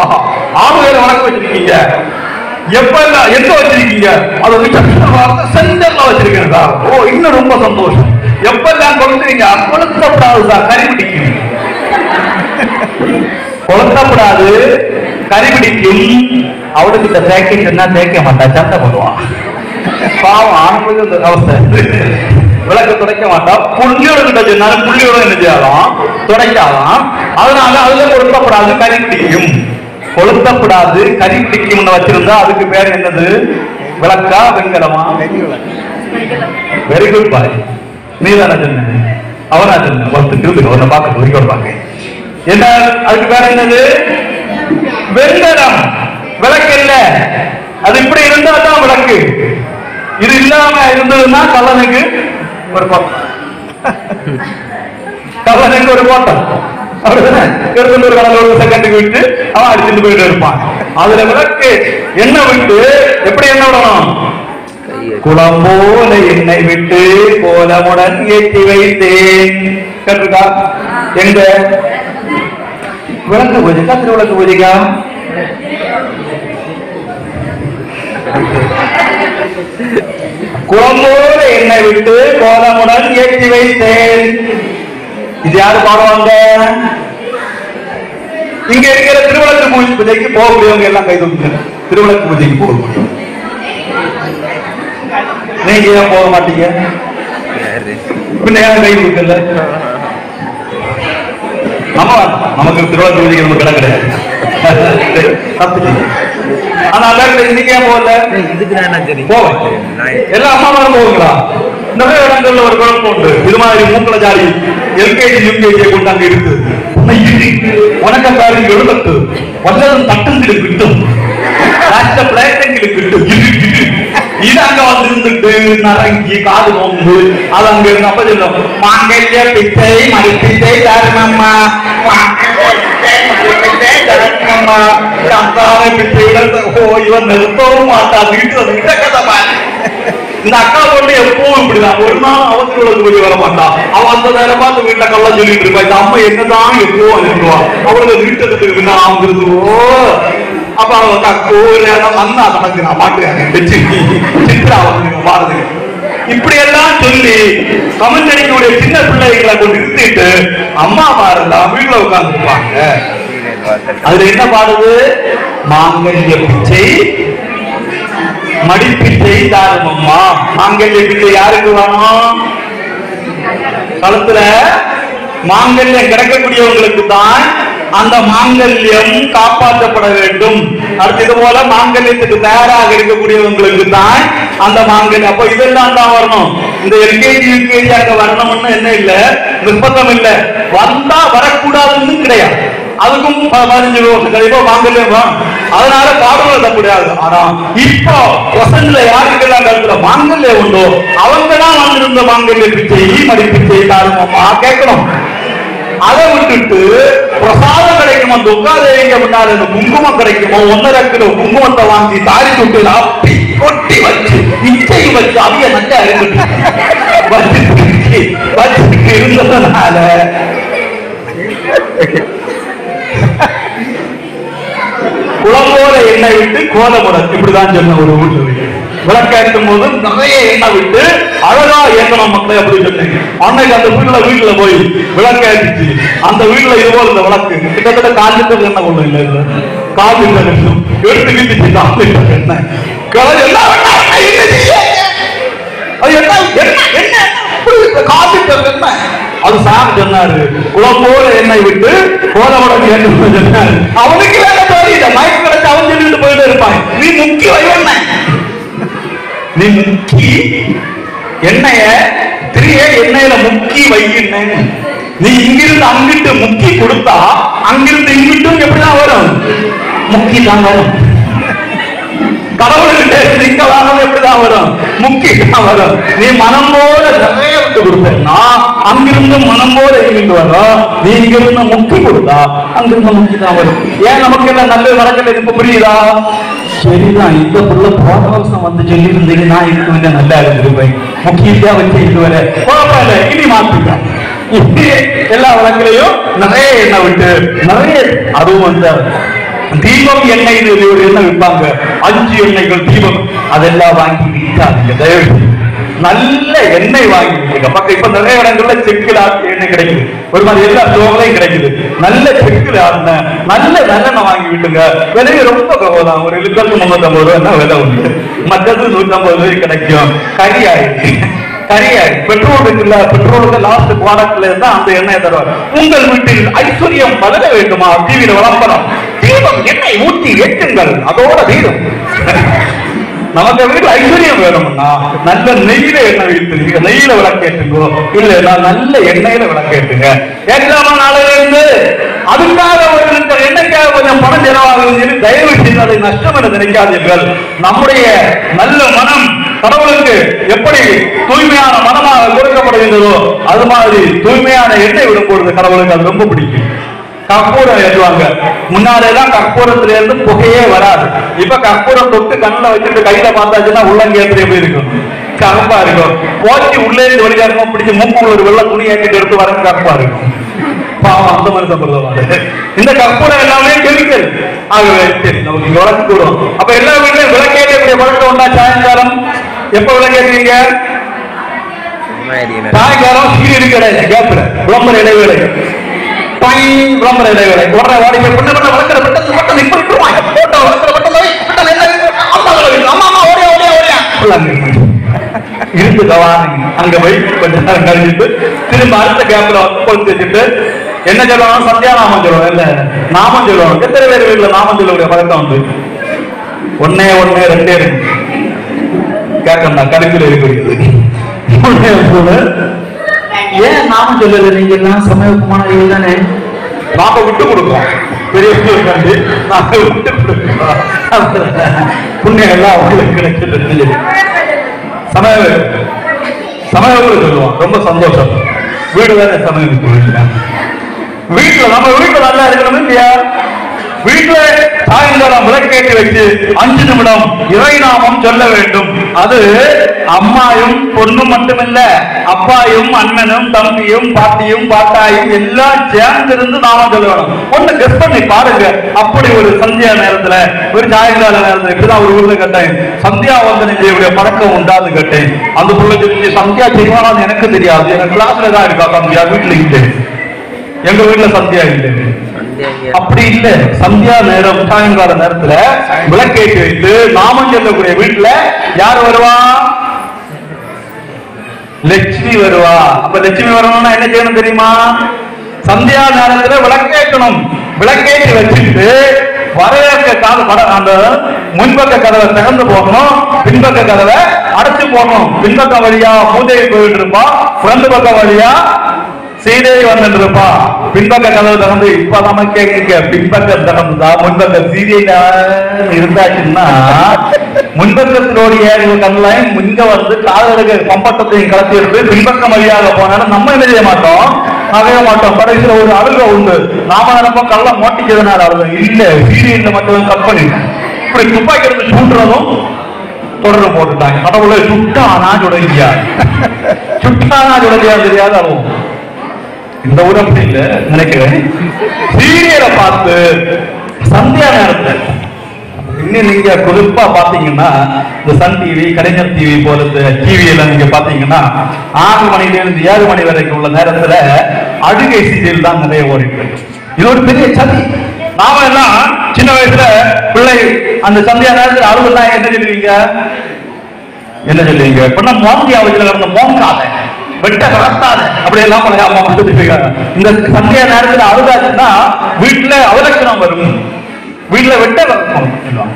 6 உயரம் விளக்கு வச்சிருக்கீங்க. எப்ப எங்க வச்சிருக்கீங்க? அதை சென்டர்ல வச்சிருக்கேன் சார். ஓ, இன்னும் ரொம்ப சந்தோஷம். எப்பெல்லாம் கொளுத்துறீங்க? கொளுத்தப்படாது சார், கறிபிடிக்கும். கொளுத்தப்படாது, கறிபிடிக்கும். அவளுக்கு இந்த பேக்கெட் தேய்க்க மாட்டா, சண்டை போடுவான். பாவம், ஆணுக்கு அவஸ்தை. விளக்கு துடைக்க மாட்டா. புள்ளியோட கிட்ட சொன்னாலும் புள்ளியோட என்ன செய்யலாம்? துடைக்கலாம். அதனால அதுல கொளுத்தப்படாது, கறிபிடிக்கும். கொளுத்தப்படாது, கறிபிடிக்கும் வச்சிருந்தா அதுக்கு பேர் என்னது? விளக்கா வெண்கலமா? வெரி குட் பாய். நீதான சொன்ன, அவனா சொன்ன. ஒருத்தர் அவனை பார்க்க ஒருக்கோடு பார்க்க என்ன, அதுக்கு பேர் என்னது? வெண்கலம். விளக்கு இல்ல, அது இப்படி இருந்தா தான் விளக்கு. இது இல்லாம இருந்ததுன்னா கல்லனுக்கு ஒரு கோட்டம், கல்லனுக்கு ஒரு கோட்டம். அப்படிதானே? ஒரு கடல ஒரு செகண்டுக்கு விட்டு அவன் அடிச்சுட்டு போயிட்டு இருப்பான். அதுல விளக்கு என்ன விட்டு எப்படி என்ன விடணும்? குளம் போல என்னை விட்டு கோலமுடன் ஏற்றி வைத்தேன். கேட்டுக்கா? எங்க விளக்கு பூஜைக்கா? திருவிளக்கு பூஜைக்கா? குளம் போல என்னை விட்டு கோலமுடன் ஏற்றி வைத்தேன். இது யாரு பாடுவாங்க? இங்க இருக்கிற திருவிளக்கு பூஜை பூஜைக்கு போகக்கூடியவங்க எல்லாம் கை தூக்குங்க. திருவிளக்கு பூஜைக்கு போக முடியும். நீங்க ஏன் போக மாட்டீங்க? பின்ன ஏன் கை தூக்கல? நமக்கு திருவிளக்கு பூஜைக்கு நமக்கு இடம் கிடையாது. ஆனா நீங்க ஏன் போகல? போவேன். எல்லா அம்மாவும் போவீங்களா? நிறைய இடங்கள்ல ஒரு குழப்பம் உண்டு. இது மாதிரி மூக்கல ஜாடி எல்கேஜி யூகேஜியை கொண்டு அங்க இருக்கு. உனக்காரி எழுபத்து வல்லதும் தட்டுங்கிட்டு கிட்டும் பிளேட்டங்களுக்கு இது அங்க வந்திருந்துட்டு நரங்கி காது நோம்பு அது அங்க இருந்து அப்ப சொல்லும் மாங்கல்ய பிச்சை மடிப்பிச்சை தருமம்மா இவன் நிறுத்தவும் மாட்டா வீட்டு கதை பாரு. இந்த அக்கா பொண்ணு எப்பவும் இப்படிதான். ஒரு நாள் அவசரம் சொல்லி வர மாட்டான். அவன் அந்த நேரம் பார்த்து வீட்டுல கல்லாம் சொல்லிட்டு இருப்பா. இந்த அம்மா என்னதான் எப்பவும் அனுப்புவான். அவளுக்கு வீட்டுக்கு நாங்கிறதுவோ அப்ப அவன் வந்தா தனக்கு நான் மாட்டுறேன் சித்ரா வந்து பாருங்க. இப்படி எல்லாம் சொல்லி கமந்தடிகளுடைய சின்ன பிள்ளைகளை கொண்டு நிறுத்திட்டு அம்மா மாறலாம் வீட்டுல உட்கார்ந்து இருப்பாங்க. அதுல என்ன பாடுது? மாங்கல்ய பிச்சை மடிப்பிச்சை தாருமம்மா. மாங்கல்ய பிச்சை யாருக்கு வேணும்? களத்துல மாங்கல்யம் கிடைக்கக்கூடியவங்களுக்கு தான் அந்த மாங்கல்யம் காப்பாற்றப்பட வேண்டும். அடுத்து இது போல மாங்கல்யத்துக்கு தயாராக இருக்கக்கூடியவங்களுக்கு தான் அந்த மாங்கல்யம். அப்ப இதெல்லாம் தான் வரணும். இந்த எல்கேஜி யூகேஜி அங்க வரணும்னு என்ன இல்ல, நிர்பந்தம் இல்ல. வந்தா வரக்கூடாதுன்னு கிடையாது. அதுக்கும் 15 வருஷம் கழிப்போ மாங்கல்யம். அதனால பாடல் தரக்கூடாது. ஆனா இப்போ வசந்தில யாருக்கெல்லாம் கருத்துல மாங்கல்யம் உண்டோ அவங்க தான் வந்திருந்த மாங்கல்ய பிச்சை மடிப்பிச்சை தாருமம்மா கேட்கணும். அதை விட்டுட்டு பிரசாதம் கிடைக்குமா துக்காதேங்க முன்னால குங்குமம் கிடைக்குமோ 1.5 கிலோ குங்குமத்தை வாங்கி தாரி தொட்டு அப்படி கொட்டி வச்சு இச்சை வச்சு அவைய நல்லா வச்சுட்டு இருந்ததுனால குளம்போல எண்ணெய் விட்டு கோலமுடன் இப்படிதான் சொன்ன ஒரு ஊர்ல விளக்கேற்றும் போது நிறைய எண்ணெய் விட்டு அழகா ஏற்றணும் மக்களை அப்படி சொன்னீங்க. அன்னைக்கு அந்த வீட்டுல போய் விளக்கேற்றிச்சு. அந்த வீட்டுல இதுபோல் இந்த விளக்கு கிட்டத்தட்ட 4 லிட்டர் எண்ணெய் கொள்ளும் இல்ல 4 லிட்டர் எடுத்து வீட்டுச்சு 4 லிட்டர் எண்ணெய் அது என்ன 4 லிட்டர் எண்ணெய். அது சாமி சொன்னாரு குளம்போல எண்ணெய் விட்டு கோலமுடன் ஏற்று சொன்னாரு. அவனுக்கு வேலை தோறியில மயக்கம் கிடைச்சு அவன் சொல்லிட்டு போயிட்டு இருப்பான். நீ முக்கி வைவண்ண நீ முக்கி எண்ணெய திரிய எண்ணெயில முக்கி வைக்கின்ற நீ இங்கிருந்து அங்கிட்டு முக்கி கொடுத்தா அங்கிருந்து இங்கிட்டும் எப்படிதான் வரும்? முக்கி தான் வரும். கடவுள்கிட்ட நீங்க வாங்க எப்படிதான் வரும்? முக்கி தான் வரும். நீ மனம் போல நிறைய விட்டு கொடுத்தா அங்கிருந்து மனம் போல இங்கிட்டு வரும். நீ இங்கிருந்து முக்கி கொடுத்தா அங்கிருந்து முக்கி தான் வரும். ஏன் நமக்கு எல்லாம் நல்ல வழக்கல இப்ப புரியுதா? சரிதான். இந்த புள்ள போன வருஷம் வந்து சொல்லி இருந்தீங்க நான் இதுக்கு வந்து நல்லா இருந்திருப்பேன். முக்கியத்தா வச்சு இது வர போகல இனி மாத்திட்டேன். எல்லா வழக்கிலையும் நிறைய எண்ணெய் விட்டு நிறைய அதுவும் அந்த தீபம் எண்ணெய் ஒரு எண்ணெய் விற்பாங்க. 5 எண்ணெய்கள் தீபம் அதெல்லாம் வாங்கி விற்காதீங்க தயவு. நல்ல எண்ணெய் வாங்கி பக்கம் இப்ப நிறைய இடங்கள்ல செக்குல எண்ணெய் கிடைக்குது. ஒரு மாதிரி எல்லா ஸ்டோர்லையும் கிடைக்குது. நல்ல செக்குல நல்ல நல்லெண்ணெய் வாங்கி விட்டுங்க. விலையை ரொம்ப கவனம். ஒரு லிட்டருக்கு 350 ரூபா விலை உண்டு. மற்றது 150 ரூபாய் கிடைக்கும். கரியாய் பெட்ரோல் இருக்குல்ல, பெட்ரோலுக்கு லாஸ்ட் குவாரண்ட்ல இருந்தா அந்த எண்ணெயை தருவார். உங்கள் வீட்டில் ஐஸ்வர்யம் வளர வேண்டுமா? டிவியில விளம்பரம் தீபம் எண்ணெய் ஊற்றி ஏற்றுங்கள் அதோட வீடும். நமக்கு வீட்டு ஐஸ்வர்யம் வேணும்னா நல்ல நெய்யில எண்ணெய் வைத்து நெய்யில விளக்கேற்றுங்கோ. இல்ல நல்ல எண்ணெயில விளக்கேற்றுங்க. ஏற்கனவே நாளையில இருந்து அதுக்காக ஒரு எண்ணெய்க்காக கொஞ்சம் பணம் செலவாகுது தயவு செய்து அதை நஷ்டம் என நினைக்காதீர்கள். நம்முடைய நல்ல மனம் கடவுளுக்கு எப்படி தூய்மையான மனமாக கொடுக்கப்படுகின்றதோ அது மாதிரி தூய்மையான எண்ணெய் விடும் பொழுது கடவுளுக்கு அது ரொம்ப பிடிக்கும். கற்பூரம் ஏற்றுவாங்க. முன்னாடியெல்லாம் கற்பூரத்துல இருந்து புகையே வராது. இப்ப கற்பூரம் தொட்டு கண்ணில் வச்சுட்டு கையில பார்த்தாச்சுன்னா உள்ளங்கேற்று எப்படி இருக்கும்? கருப்பா இருக்கும். போச்சு உள்ளே இருந்து வெளியாருக்கும் பிடிச்சி மூக்கு ஒரு வெள்ள துணி ஏற்றிட்டு எடுத்து வர கருப்பா இருக்கும். பாவம் அந்த மாதிரி சம்பிரதாயம். இந்த கற்பூரம் எல்லாமே கெமிக்கல். ஆகவே சரி நமக்கு இங்க வளர்ச்சி கூடும். அப்ப எல்லா வீட்லயும் விளக்கேற்றக்கூடிய பழக்கம் உண்டா? சாயங்காலம் எப்ப விளக்கேற்றீங்க? சாயங்காலம் சீரியல் கிடையாது. கேப்ல விளம்பர இடைவேளை விளம்பர இடைவேளை உடனே வாடிக்கை பண்ண வளர்க்கிற ஆட்கள் அங்க இருந்து கவானீங்க அங்க போய் கொஞ்ச நேரம் கழிச்சுட்டு திரும்ப அடுத்த கேப்ல கொளுத்து வச்சுட்டு என்ன சொல்லணும்? சந்தியா நாமம் சொல்லுவோம் இல்ல, நாமம் சொல்லுவோம். எத்தனை பேர் வீட்டுல நாமம் சொல்லக்கூடிய பழக்கம் உண்டு? ஒன்னே ஒண்ணு ரெண்டே ரெண்டு கேட்கணும் கருத்துல இருக்கிறது. ஏன் நாமம் சொல்லல? நீங்க எல்லாம் சமயக்குமான தானே, நாம விட்டு கொடுப்போம். பெரிய கண்டு நாம விட்டு கொடுப்போம். புண்ணியம் எல்லாம் அவங்களுக்கு கிடைச்சது. சமயம் சொல்லுவோம். ரொம்ப சந்தோஷம். வீடு தானே சமயம். வீட்டுல நம்ம வீட்டுல நல்லா இருக்கணும் இல்லையா? வீட்டுல சாயங்காலம் விளக்கேற்றி வச்சு 5 நிமிடம் இறைநாமம் சொல்ல வேண்டும். அது அம்மாயும் பொண்ணும் மட்டுமில்ல, அப்பாயும் அண்ணனும் தம்பியும் பாட்டியும் பாட்டாயும் எல்லாம் சேர்ந்திருந்து நாமம் சொல்ல வேணும். ஒண்ணு கெஸ் பண்ணி பாருங்க. அப்படி ஒரு சந்தியா நேரத்துல, ஒரு சாயங்கால நேரத்துல இப்படிதான் ஒரு ஊர்ல கேட்டேன், சந்தியா வந்து செய்யக்கூடிய பழக்கம் உண்டாது கேட்டேன். அந்த புள்ள சொல்லி சந்தியா செய்வானு எனக்கு தெரியாது, எனக்கு கிளாஸ்ல தான் இருக்கா சந்தியா, வீட்டுல இல்லை, எங்க வீட்டுல சந்தியா இல்லை. அப்படி இல்ல, சந்தியா நேரம் சாயங்கால நேரத்துல விளக்கேற்றி வைத்து நாமம் சொல்லக்கூடிய வீட்டுல யார் வருவா? லட்சுமி வருவா. அப்ப லட்சுமி வரணும்னா என்ன செய்யணும் தெரியுமா? சந்தியா நேரத்துல விளக்கேற்றணும். விளக்கேற்றி வச்சுட்டு வரவேற்க அந்த முன்பக்க கதவை திறந்து போடணும், பின்பக்க கதவை அடைச்சு போடணும். பின்பக்க வழியா பூஜை போயிட்டு இருப்பா, ஃப்ரண்ட் பக்கம் வழியா சீதையை வந்து இருப்பா. பின்பக்க கதவு திறந்து இப்ப நமக்கு பின்பக்கம் திறந்தா முன்பக்க சீதையில இருந்தாச்சுன்னா முன்பக்கத்தினுடைய கண்ணையும் முன்க வந்து காதலுக்கு கம்பட்டத்தையும் கலத்தி எடுத்து பின்பக்கம் வழியாக போனாலும் நம்ம என்ன செய்ய மாட்டோம், நகைய மாட்டோம். கடைசியில ஒரு அழுக உண்டு. நாம நினைப்போம் கள்ள மோட்டிக்கிறதுனால அழுக இல்ல, சீரியல்ல மட்டும் கட் பண்ணி இப்படி துப்பாக்கி எடுத்து சூட்டுறதும் தொடர்ந்து போட்டுட்டாங்க. கடவுளை சுட்டானா சுடங்கியா, சுட்டானா சுடங்கியா தெரியாத அழுவோம். இந்த ஊர் அப்படி இல்ல நினைக்கிறேன். சீரியலை பார்த்து சந்தியா நேரத்தை இன்னும் நீங்க குறிப்பா பாத்தீங்கன்னா இந்த சன் டிவி, கலைஞர் டிவி போல டிவி எல்லாம் நீங்க பாத்தீங்கன்னா 6 மணில இருந்து 7 மணி வரைக்கும் உள்ள நேரத்துல அழுகை சீரியல் தான் நிறைய ஓடிட்டு. இது ஒரு பெரிய சதி. நாம எல்லாம் சின்ன வயசுல பிள்ளை அந்த சந்தியா நேரத்துல அழுகுனா என்ன சொல்லுவீங்க? என்ன சொல்லுவீங்க? இப்ப மோந்தியா வச்சுல இருந்த மோங்காத வெட்ட கலத்தாத அப்படி எல்லாம் அம்மா சொல்லிருக்காங்க. இந்த சந்தியா நேரத்துல அழுதாச்சுன்னா வீட்டுல அவலட்சணம் வரும், வீட்டுல வெட்ட கலக்கணும்.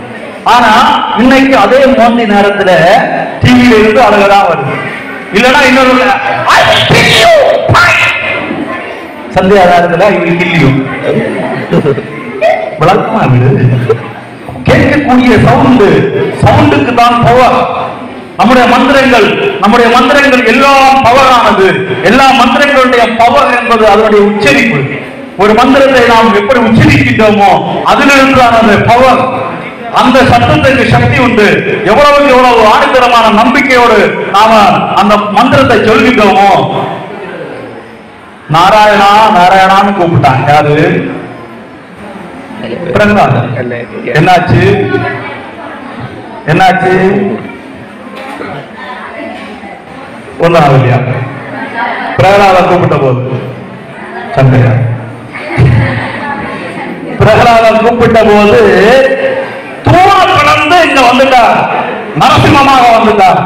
ஆனா இன்னைக்கு அதே மோந்தி நேரத்துல டிவியில இருந்து அழகதான் வருது. இல்லைன்னா இன்னொரு சந்தியா நேரத்துல இவங்க கிள்ளியும் விளக்கமா விடு. கேட்கக்கூடிய சவுண்டுக்கு தான் பவர். நம்முடைய மந்திரங்கள் எல்லாம் பவரானது. எல்லா மந்திரங்களுடைய பவர் என்பது அதனுடைய உச்சரிப்பு. ஒரு மந்திரத்தை நாம் எப்படி உச்சரிக்கின்றோமோ அதிலிருந்து அந்த பவர், அந்த சத்தத்துக்கு சக்தி உண்டு. எவ்வளவுக்கு எவ்வளவு ஆணித்தரமான நம்பிக்கையோடு நாம அந்த மந்திரத்தை சொல்கின்றோமோ. நாராயணா நாராயணான்னு கூப்பிட்டாங்க. யாரு? என்னாச்சு? ஒன்றாவது இல்லையா? பிரகலாத கூப்பிட்ட போது சந்திரா பிரகலாதன் கூப்பிட்ட போது தூண பிளந்து இங்க வந்துட்டார், நரசிம்மமாக வந்துட்டார்.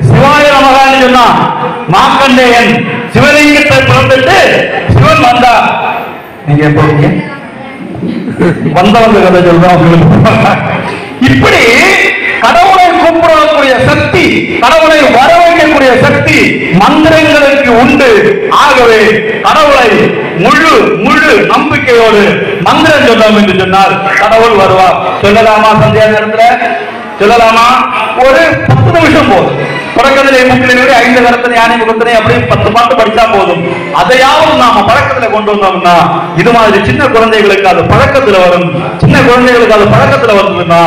சிவாய நமகான்னு சொன்னா மார்க்கண்டேயன் சிவலிங்கத்தை பிறந்துட்டு சிவன் வந்தார். நீங்க எப்ப வந்தவங்க கதை சொல்றோம். இப்படி கடவுளை கூப்பிடக்கூடிய சக்தி, கடவுளை வரவைக்கக்கூடிய சக்தி மந்திரங்களுக்கு உண்டு. ஆகவே கடவுளை முழு நம்பிக்கையோடு மந்திரம் சொல்லலாம் என்று சொன்னால் கடவுள் வருவார். சொல்லலாமா? சந்தியா நேரத்துல சொல்லலாமா? ஒரு 10 நிமிஷம் போதும். தொடக்கத்திலே 5 கரத்தனை யானை முகத்தனை அப்படி 10 பாட்டு படிச்சா போதும். அதையாவது நாம பழக்கத்துல கொண்டு வந்தோம்னா இது மாதிரி சின்ன குழந்தைகளுக்கு அது பழக்கத்துல வரும். சின்ன குழந்தைகளுக்கு அது பழக்கத்துல வந்ததுன்னா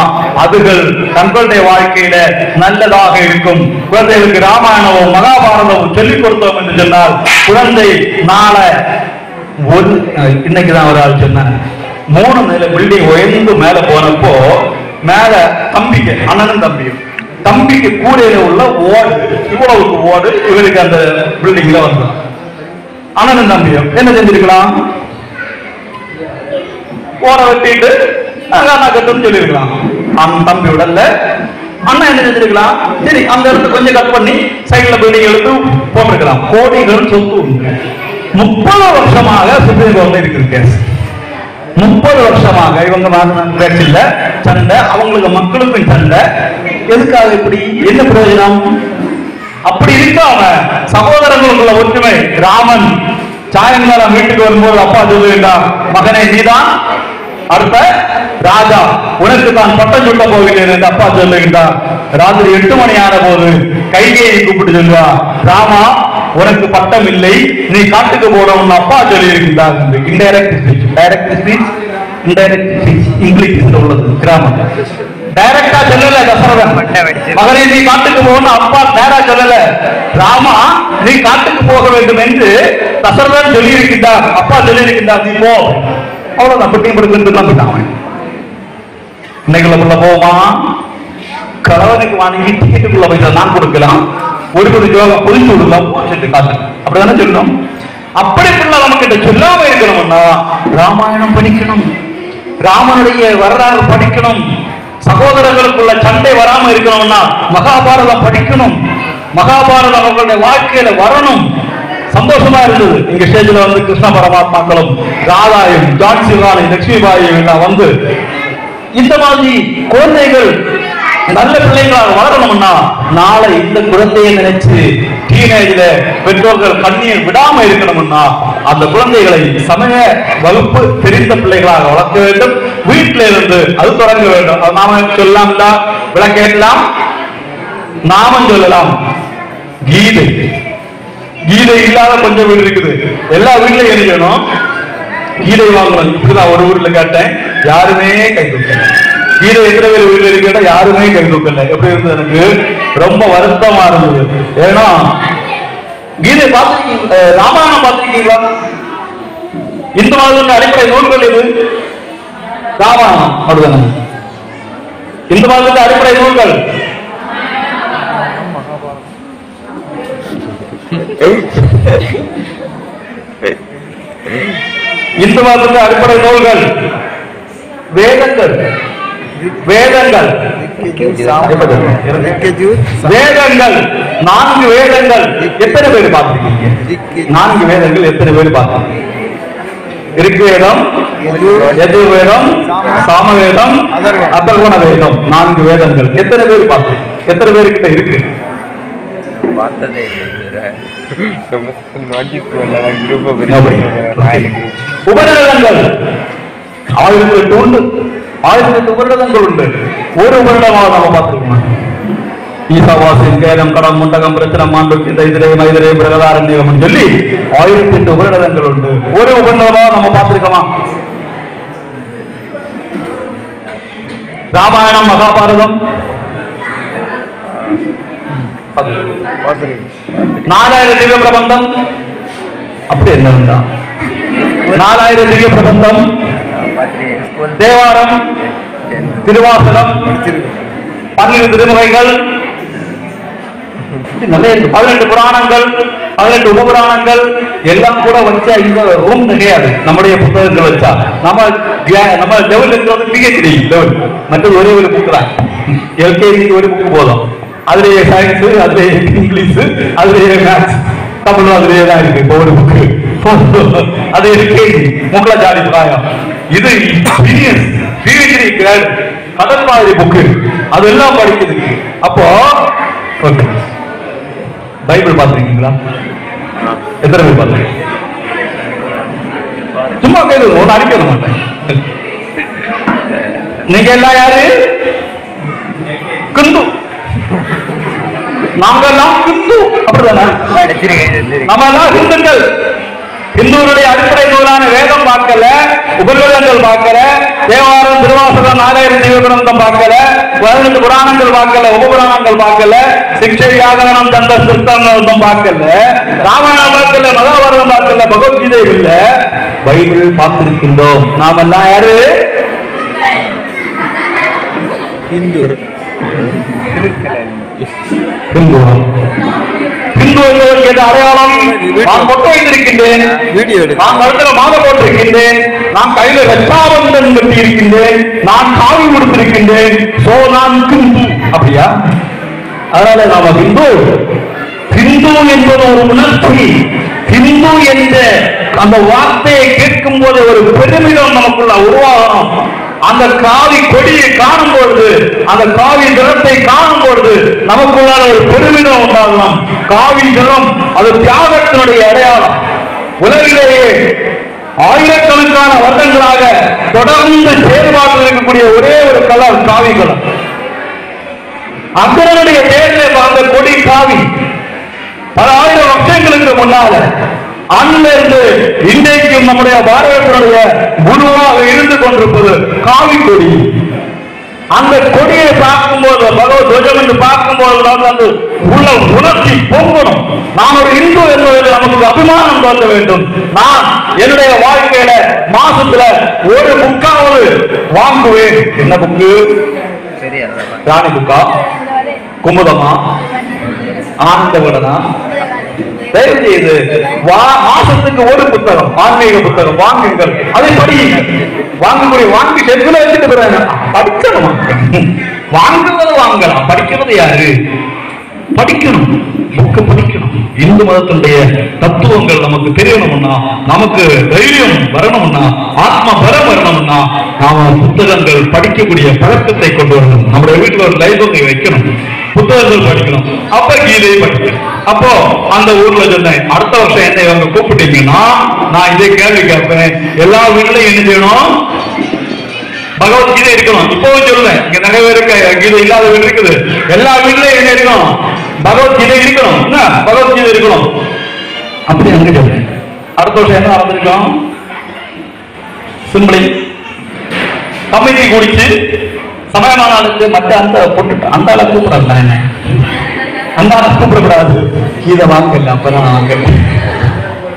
அதுகள் தங்களுடைய வாழ்க்கையில நல்லதாக இருக்கும். குழந்தைகளுக்கு ராமாயணமும் மகாபாரதமும் சொல்லிக் கொடுத்தோம் என்று சொன்னால் குழந்தை நாளை இன்னைக்குதான் ஒரு ஆள் சொன்ன 3 நிலை பில்டிங் உயர்ந்து மேல போனப்போ மேல தம்பிக்கு, அண்ணனும் தம்பிக்கு கூடையில உள்ள ஓடு, இவ்வளவுக்கு ஓடு இவருக்கு அந்த பில்டிங்ல வந்து அண்ணனும் தம்பியும் என்ன செஞ்சிருக்கலாம்? ஓட வெட்டிட்டு கட்டுன்னு சொல்லிருக்கலாம். தம்பி உடல்ல அண்ணா என்ன செஞ்சிருக்கலாம், சரி அந்த இடத்துல கொஞ்சம் கட் பண்ணி சைட்ல பில்டிங் எடுத்து போட்டிருக்கலாம். கோடிகள் சொத்து உண்டு. 30 வருஷமாக சுப்ரீம் கோர்ட்ல இருக்குது கேஸ். 30 வருஷமாக இவங்க பேச்சில்ல சண்டை, அவங்களுக்கு மக்களுக்கும் சண்டை. எதுக்காக இப்படி, என்ன பிரயோஜனம்? அப்படி இருக்காம சகோதரர்களுக்குள்ள ஒற்றுமை. ராமன் சாயங்காலம் வீட்டுக்கு வரும்போது அப்பா சொல்லுகின்றார், மகனே நீதான் அடுத்த ராஜா, உனக்கு தான் பட்டம் சொல்ல போகிறேன் என்று அப்பா சொல்லுகின்றார். ராத்திரி 8 மணி ஆன போது கைகையை கூப்பிட்டு சொல்லுவார், ராமா உனக்கு பட்டம் இல்லை, நீ காட்டுக்கு போறோம்னு அப்பா சொல்லி இருக்கின்றார். Indirect speech, direct speech, indirect speech இங்கிலீஷ்ல உள்ளது கிராமம். டைரக்டா சொல்லல தசரதன், மகனே நீ காட்டுக்கு போகணும் அப்பா நேரா சொல்லல, ராமா நீ காட்டுக்கு போக வேண்டும் என்று தசரதன் சொல்லி இருக்கின்றார், அப்பா சொல்லி இருக்கின்றார், நீ போ. அவ்வளவுதான், பட்டியும் படுத்துட்டு போயிட்டான். இன்னைக்குள்ள போமா, கலவனுக்கு வாங்கி டிக்கெட்டுக்குள்ள போயிட்டு நான் கொடுக்கலாம், ஒரு யோகா புரிஞ்சு கொடுக்கலாம் காசு, அப்படிதானே சொல்லணும். அப்படி பிள்ளை நமக்கு சொல்லாம இருக்கணும்னா ராமாயணம் படிக்கணும், ராமனுடைய வரலாறு படிக்கணும். சகோதரர்களுக்குள்ள சண்டை வராம இருக்கணும்னா மகாபாரதம் படிக்கணும். மகாபாரதம் அவர்களுடைய வாழ்க்கையில வரணும். சந்தோஷமா இருந்தது. இங்க ஸ்டேஜ்ல வந்து கிருஷ்ண பரமாத்மாக்களும் ராதாயும் ஜான்சி ராணி லட்சுமிபாயும் எல்லாம் வந்து இந்த மாதிரி குழந்தைகள் நல்ல பிள்ளைகளாக வளரணும்னா நாளை இந்த குழந்தையை நினைச்சு டீனேஜ்ல பெற்றோர்கள் கண்ணீர் விடாம இருக்கணும்னா அந்த குழந்தைகளை சமய வகுப்பு தெரிந்த பிள்ளைகளாக வளர்க்க வேண்டும். வீட்டில இருந்து அது தொடங்க வேண்டும். அது நாம சொல்லலாம், விளக்கேற்றலாம், நாமம் சொல்லலாம். கீதை, கீதை இல்லாத கொஞ்சம் வீடு இருக்குது. எல்லா வீட்லயும் எழுதணும், கீதை வாங்கணும். இப்படிதான் ஒரு ஊர்ல கேட்டேன், யாருமே கை தூக்கல. கீதை எத்தனை பேர் வீட்டுல இருக்கா, யாருமே கை தூக்கல. எப்படி இருந்தது, எனக்கு ரொம்ப வருத்தமா இருந்தது. ஏன்னா கீதை பார்த்துருக்கீங்க, ராமாயணம் பார்த்துருக்கீங்களா? இந்து மதத்தின் அடிப்படை நூல்கள் இது ராமாயணம், அப்படிதானே? இந்து மதத்தின் அடிப்படை நூல்கள் இந்து மதத்தின் அடிப்படை நூல்கள் வேதங்கள். வேதங்கள் வேதங்கள் 4 வேதங்கள். எத்தனை பேர் பார்த்திருக்கீங்க? 4 வேதங்கள் எத்தனை பேர் பார்த்திருக்கீங்க? ரிக்வேதம், யஜுர்வேதம், சாமவேதம், அதர்வண வேதம். 4 வேதங்கள். எத்தனை பேர் பார்த்திருக்கீங்க? எத்தனை பேர்கிட்ட இருக்கு? உபநிடதங்கள் 1008 உண்டு. 1008 உபநிடதங்கள் உண்டு. ஒரு உபநிடமாக நாம பார்த்துருக்கோம். ஈசாவாசின் கேலம் கடம் முண்டகம் பிரச்சனை மாண்டு இந்த இதிரே மைதிரே பிரகதாரண்யம் சொல்லி 1008 உபநிடதங்கள் உண்டு. ஒரு உபநிடமாக நம்ம பார்த்திருக்கோமா? ராமாயணம், மகாபாரதம் 4000 திவ்ய பிரபந்தம். அப்படி என்ன 4000 திவ்ய பிரபந்தம், தேவாரம், திருவாசகம், 12 திருமுறைகள், 18 புராணங்கள், 18 உபபுராணங்கள் எல்லாம் கூட வச்சா இந்த ரூம் கிடையாது. நம்முடைய புத்தகங்கள் வச்சா நம்ம லெவல் இருக்கிறது PhD லெவல். மற்றது ஒரே ஒரு புக் தான். LKG ஒரு புக் போதும். அதுலயே சயின்ஸ், அதுலயே இங்கிலீஷ், அதுலயே மேத்ஸ், தமிழ் அதுலயே தான் இருக்கு. இப்போ ஒரு புக்கு அது LKG முக்கல ஜாதி பிராயம். இது PhD கிரேட் கடல் மாதிரி புக்கு, அதெல்லாம் படிக்கிறதுக்கு. அப்போ பைபிள் பார்த்துருக்கீங்களா? எத்தனை பேர் பார்த்துருக்கீங்க? சும்மா கேட்குது, ஒன்று அடிக்க மாட்டேன். நீங்க எல்லாம் யாரு? கிந்து. நாங்க எல்லாம் கிந்து, அப்படிதானே? நம்ம எல்லாம் ஹிந்துக்கள். இந்துடைய அடிப்படை நூலான வேதம் பார்க்கல, உபநிடதங்கள் பார்க்கல, தேவாரம், திருவாசகம், 4000 திவ்ய பிரபந்தம் பார்க்கல, 18 புராணங்கள் பார்க்கல, உபபுராணங்கள் பார்க்கல, சிக்ஷை, வியாகரணம், தந்த சிறுத்தம் பார்க்கல, ராமாயணம் பார்க்கல, மகாபாரதம் பார்க்கல, பகவத்கீதை இல்ல, பைபிள் பார்த்திருக்கின்றோம். நாம எல்லாம் யாரு? இந்து. இந்து இந்து என்பதற்கு அடையாளம், நான் மொட்டை வைத்திருக்கின்றேன், நான் கழுத்துல மாலை போட்டிருக்கின்றேன், நான் கையில ரட்சாபந்தன் கட்டி இருக்கின்றேன், நான் காவி கொடுத்திருக்கின்றேன், சோ நான் கிந்து. அப்படியா? அதனால நாம ஹிந்து என்பது ஒரு உணர்ச்சி. ஹிந்து என்ற அந்த வார்த்தையை கேட்கும் போது ஒரு பெருமிதம் நமக்குள்ள உருவாகணும். அந்த காவி கொடியை காணும் பொழுது, அந்த காவி நிறத்தை காணும் பொழுது நமக்குள்ளான ஒரு பெருமிதம் உண்டாகலாம். காவி நிறம் அது தியாகத்தினுடைய அடையாளம். உலகிலேயே ஆயிரக்கணக்கான வருடங்களாக தொடர்ந்து செயல்பாட்டில் இருக்கக்கூடிய ஒரே ஒரு கலர் காவி கலர். அக்ரனுடைய தேர்தல் அந்த கொடி காவி. பல ஆயிரம் வருஷங்களுக்கு முன்னால அங்கிருந்து இன்றைக்கும் நம்முடைய பாரதத்தினுடைய குருவாக இருந்து கொண்டிருப்பது காவி கொடி. அந்த கொடியை பார்க்கும்போது, பகவத் துவஜம் என்று பார்க்கும்போது அந்த உள்ள உணர்ச்சி பொங்கணும். நான் ஒரு இந்து என்பதில் நமக்கு அபிமானம் தோன்ற வேண்டும். நான் என்னுடைய வாழ்க்கையில மாசத்துல ஒரு புக்காவது வாங்குவேன். என்ன புக்கு? ராணி புக்கா, குமுதமா, ஆனந்த விடனா? தயவு செய்து மாசத்துக்கு ஒரு புத்தகம், ஆன்மீக புத்தகம் வாங்குங்கள். அதை படியுங்கள். வாங்கக்கூடிய வாங்கி செல்ல வச்சுட்டு போறாங்க. படிக்கணும். வாங்குவது வாங்கலாம், படிக்கிறது யாரு? படிக்கணும், புக்கு படிக்கணும். இந்து மதத்தினுடைய தத்துவங்கள் நமக்கு தெரியணும்னா, நமக்கு தைரியம் வரணும்னா, ஆத்ம பலம் வரணும்னா நாம புத்தகங்கள் படிக்கக்கூடிய பழக்கத்தை கொண்டு வரணும். நம்முடைய வீட்டுல ஒரு லைப்ரரி வைக்கணும், புத்தகங்கள் படிக்கணும். அப்ப கீதையை படிக்கணும். அப்போ அந்த ஊர்ல சொன்னேன், அடுத்த வருஷம் என்ன இவங்க கூப்பிட்டீங்கன்னா நான் இதே கேள்வி கேட்பேன். எல்லா வீட்லயும் என்ன செய்யணும்? பகவத்கீதை இருக்கணும். இப்பவும் சொல்லுவேன், இங்க நிறைய பேருக்கு கீதை இல்லாத வீடு இருக்குது. எல்லா வீட்லயும் என்ன இருக்கணும்? பகவத்கீதை இருக்கணும். என்ன பகவத்கீதை இருக்கணும். அப்படி அங்க சொல்றேன். அடுத்த வருஷம் என்ன நடந்திருக்கோம்? சிம்பிளி கமிட்டி குடிச்சு சமயமானாலுக்கு மற்ற அந்த போட்டு அந்த அளவுக்கு கூப்பிடலாம். என்ன அந்த அளவுக்கு கூப்பிடக்கூடாது. கீதை வாங்கல, அப்பதான் வாங்க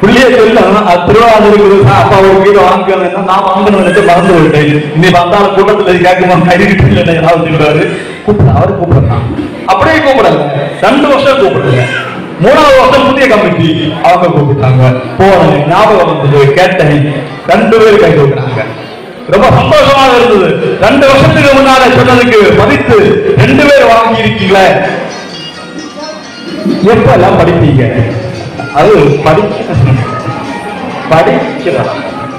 புள்ளிய சொல்ல திருவாதிரி அப்பா ஒரு கீதை வாங்கிக்கணும். நான் வாங்கணும் மறந்து விட்டேன். இன்னைக்கு வந்தாலும் கூட்டத்தில் கேட்குமா கைவிட்டு சொல்றாரு. கூப்பிட அவரு கூப்பிடலாம். அப்படியே கூப்பிடல. 2 வருஷம் கூப்பிடல. 3வது வருஷம் புதிய கமிட்டி அவங்க கூப்பிட்டாங்க. போனேன், ஞாபகம் வந்தது, கேட்டேன். 2 பேர் கை கொடுக்குறாங்க. ரொம்ப சந்தோஷமாக இருந்தது. 2 வருஷத்துக்கு முன்னால சொன்னதுக்கு மதித்து 2 பேர் வாங்கி இருக்கீங்களே. எப்ப எல்லாம் படிப்பீங்க? அது படிக்கிற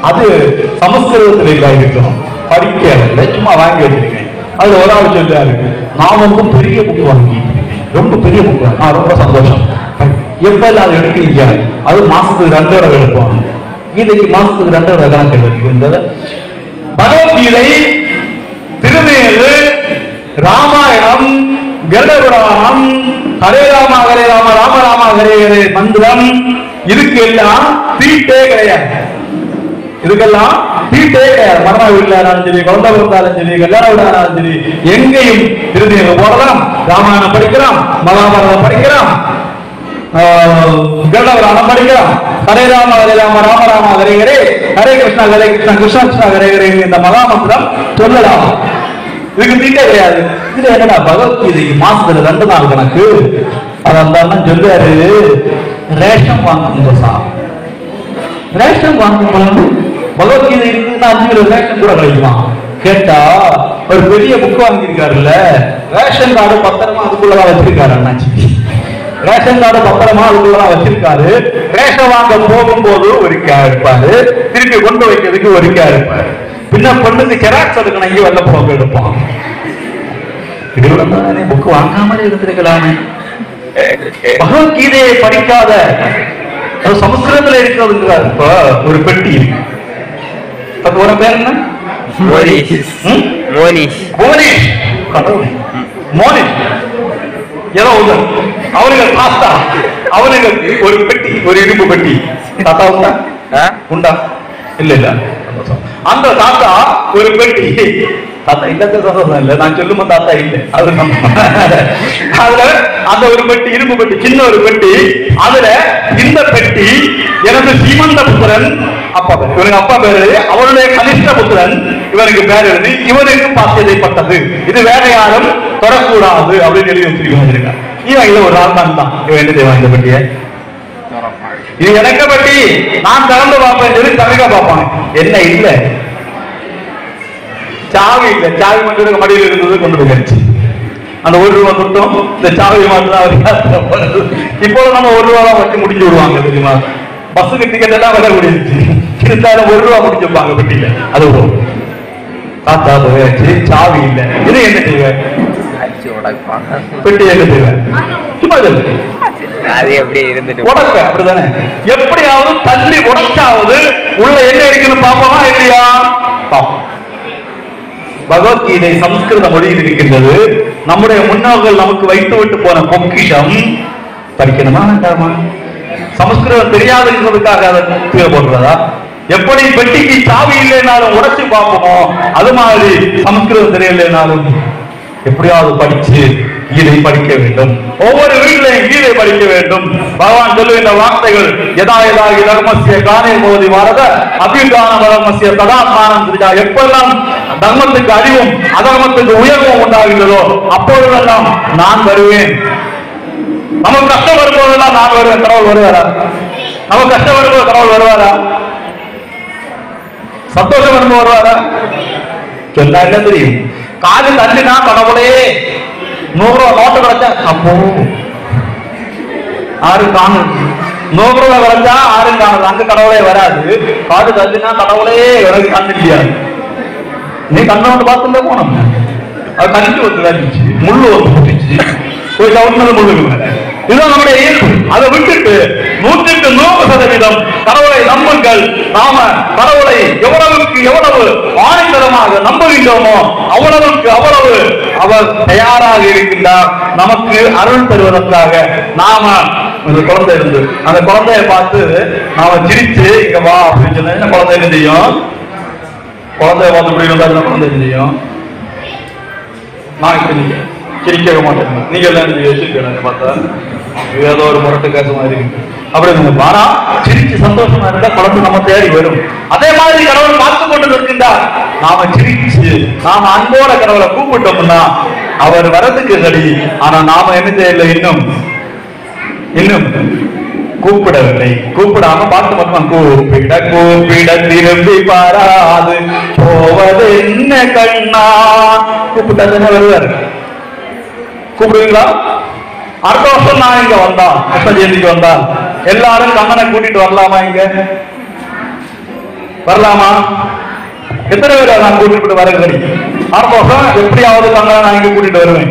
அது சமஸ்கிருதத்தில் இருக்கும். படிக்க சும்மா வாங்கி வச்சிருக்கேன். அது ஒரு ஆள் சொல்றாரு, நான் வந்து பெரிய புக் வாங்கி, ரொம்ப பெரிய புக் வாங்க, ரொம்ப சந்தோஷம். எப்ப எல்லாம் அது எடுக்கிறீங்க? அது மாசத்துக்கு 2 தடவை எடுப்போம். கீதைக்கு மாசத்துக்கு 2 தடவை கணக்கு எடுத்து பகவத்கீதை, திருமேரு, ராமாயணம், கருடபுராணம், ஹரே ராம ஹரே ராம ராம ராம ஹரே ஹரே மந்திரம், இதுக்கு எல்லாம் தீட்டே கிடையாது. இதுக்கெல்லாம் தீட்டே கிடையாது. மரண வீட்டுல இருந்தாலும் சரி, குழந்தை பிறந்தாலும் சரி, கல்யாண வீடாலும் சரி, எங்கேயும் திருநீர் போடலாம். ராமாயணம் படிக்கலாம், மகாபாரதம் படிக்கலாம், கருடபுராணம் படிக்கலாம். ஹரே ராம ராம ராம ஹரே ஹரே, ஹரே கிருஷ்ணா கிருஷ்ணா கிருஷ்ணா ஹரே ஹரே இந்த மகாமந்திரம் சொல்லலாம். இதுக்கு தீட்டே கிடையாது. இது என்னடா பகவத்கீதைக்கு மாசத்துல 2 நாள் கணக்கு. அதான் சொல்றாரு, ரேஷன் வாங்க. ரேஷன் வாங்க பகவத்கீதை இருக்குன்னா 5 கிலோ ரேஷன் கூட கிடைக்குமா? கேட்டா ஒரு பெரிய புக் வாங்கியிருக்காருல்ல, ரேஷன் கார்டு பத்திரமா அதுக்குள்ளதான் வச்சிருக்காரு. அண்ணாச்சி ரேஷன் கார்டு பத்திரமா அதுக்குள்ளதான் வச்சிருக்காரு. ரேஷன் வாங்க போகும்போது ஒரு கே இருப்பாரு, திருப்பி கொண்டு வைக்கிறதுக்கு ஒரு கே இருப்பாரு. பின்ன பொண்ணுக்கு ஜெராக்ஸ் எடுக்கணும், இங்கே வெள்ள போக எடுப்போம். இதுதானே புக் வாங்காமலே இருந்திருக்கலாமே. பகவத்கீதையை படிக்காத சமஸ்கிருதத்துல இருக்கிறதுங்கிறார். இப்ப ஒரு பெட்டி இருக்கு. ஒரு பேர் என்ன? மோனிஷ். மோனிஷ் ஏதோ ஒண்ணு. அவனுங்க தாத்தா, அவனுங்க ஒரு பெட்டி, ஒரு இரும்பு பெட்டி. தாத்தா உண்டா? உண்டா? இல்ல இல்ல. அந்த தாத்தா ஒரு பெட்டி, தாத்தா இல்ல சந்தோஷம் இல்ல, நான் சொல்லுமா தாத்தா இல்ல, அது அதுல அந்த ஒரு பெட்டி, இரும்பு பெட்டி, சின்ன ஒரு பெட்டி. அதுல இந்த பெட்டி எனது சீமந்த புத்திரன் அப்பா பேர், இவனுக்கு அப்பா பேரு, அவருடைய கனிஷ்ட புத்திரன் இவனுக்கு பேர் எழுதி, இவனுக்கு பாத்தியதைப்பட்டது, இது வேற யாரும் தொடக்கூடாது அப்படின்னு எழுதி வச்சிருக்காங்க. இவன் இது ஒரு ஆள் தான். இவன் என்ன செய்வான்? இந்த பெட்டியை இது எனக்கு பட்டி, நான் திறந்து பார்ப்பேன் சொல்லி தவிர பார்ப்பான். என்ன இல்ல, சாவி இல்ல, சாவி மட்டும் மடியில் இருந்தது, கொண்டு போயிடுச்சு. அந்த 1 ரூபா கொடுத்தோம் இந்த சாவி மாட்டுதான் அவர் போறது. இப்போ நம்ம 1 ரூபா தான் வச்சு முடிச்சு விடுவாங்க தெரியுமா? பஸ்ஸுக்கு டிக்கெட் எல்லாம் விலை முடிஞ்சிச்சு, இருந்தாலும் 1 ரூபா முடிச்சுப்பாங்க பெட்டியில. அது தாத்தா போயாச்சு, சாவி இல்லை, இது என்ன செய்வேன்? பெட்டி என்ன செய்வேன்? சும்மா அது எப்படி இருந்துட்டு உடப்ப அப்படிதானே, எப்படியாவது தள்ளி உடச்சாவது உள்ள என்ன இருக்குன்னு பாப்போமா இல்லையா? பகவத்கீதை சம்ஸ்கிருத மொழியில் இருக்கின்றது. நம்முடைய முன்னோர்கள் நமக்கு வைத்து விட்டு போன பொக்கிஷம். படிக்கணுமா வேண்டாமா? சமஸ்கிருதம் தெரியாதுன்றதுக்காக அதை கீழே போடுறதா? எப்படி பெட்டிக்கு சாவி இல்லைனாலும் உடைச்சு பார்ப்போமோ அது மாதிரி சமஸ்கிருதம் தெரியலைனாலும் எப்படியாவது படிச்சு கீதை படிக்க வேண்டும். ஒவ்வொரு வீட்டிலையும் கீதை படிக்க வேண்டும். பகவான் சொல்லுகின்ற வார்த்தைகள் யதா யதா தர்மஸ்ய கானே போதி வாரத அபியுதான தர்மஸ்ய ததாத்மானம் தெரியா. எப்பெல்லாம் தர்மத்துக்கு அழிவும் அதர்மத்துக்கு உயர்வும் உண்டாகின்றதோ அப்பொழுதெல்லாம் நான் வருவேன். நமக்கு கஷ்டம் வரும்போதெல்லாம் நான் வருவேன். கடவுள் வருவாரா? நமக்கு கஷ்டம் வரும்போது கடவுள் வருவாரா? சந்தோஷம் வரும்போது வருவாரா? சொன்னா என்ன தெரியும்? காது தள்ளினா கடவுளே 100 ரூபா நோட்டு கிடைச்சா அப்போ ஆறு காணும். 100 ரூபா கிடைச்சா ஆறு காணுது, அங்க கடவுளே வராது. காது தள்ளினா கடவுளே எனக்கு கண்ணு இல்லையாது. நீ கண்ணை வந்து பார்த்துட்டு போனோம், அது கண்ணு வந்து கழிச்சு முள்ளு வந்து புட்டிச்சு போய் சவுண்டது முள்ளுக்கு. இதுதான் நம்முடைய இயல்பு. அதை விட்டுட்டு 100க்கு 100% கடவுளை நம்புங்கள். நாம கடவுளை எவ்வளவுக்கு எவ்வளவு ஆணித்தரமாக நம்புகின்றோமோ அவ்வளவுக்கு அவ்வளவு அவர் தயாராக இருக்கின்றார் நமக்கு அருள் தருவதற்காக. நாம ஒரு குழந்தை இருந்து அந்த குழந்தைய பார்த்து நாம சிரிச்சு இங்க வா அப்படின்னு சொன்ன குழந்தை என்ன செய்யும்? குழந்தைய பார்த்து இப்படி இருந்தா குழந்தை என்ன செய்யும்? நான் இப்படி சிரிக்கவே மாட்டேன். நீங்க எல்லாம் யோசிக்க பார்த்தா ஏதோ ஒரு முரட்டு கேசமா இருக்கு அப்படி வாரா சிரிச்சு சந்தோஷமா இருந்தா குழந்தை நம்ம தேடி வரும். அதே மாதிரி கடவுள் பார்த்து கொண்டு இருக்கின்றார். நாம சிரிச்சு நாம அன்போட கடவுளை கூப்பிட்டோம்னா அவர் வரதுக்கு சரி. ஆனா நாம என்ன செய்யல, இன்னும் கூப்பிடவில்லை. கூப்பிடாம பார்த்து மட்டும் கூப்பிட கூப்பிட திரும்பி பாராது போவது என்ன கண்ணா. கூப்பிட்டாதுன்னு வருவார். கூப்பிடுவீங்களா? அடுத்த வருஷம் நான் இங்க வந்தான், கிருஷ்ண ஜெயந்திக்கு வந்தான், எல்லாரும் கண்ணனை கூட்டிட்டு வரலாமா? இங்க வரலாமா? எத்தனை பேர் நான் கூட்டிட்டு வர சரி? அடுத்த வருஷம் எப்படியாவது கண்ணனை நான் இங்க கூட்டிட்டு வருவேன்.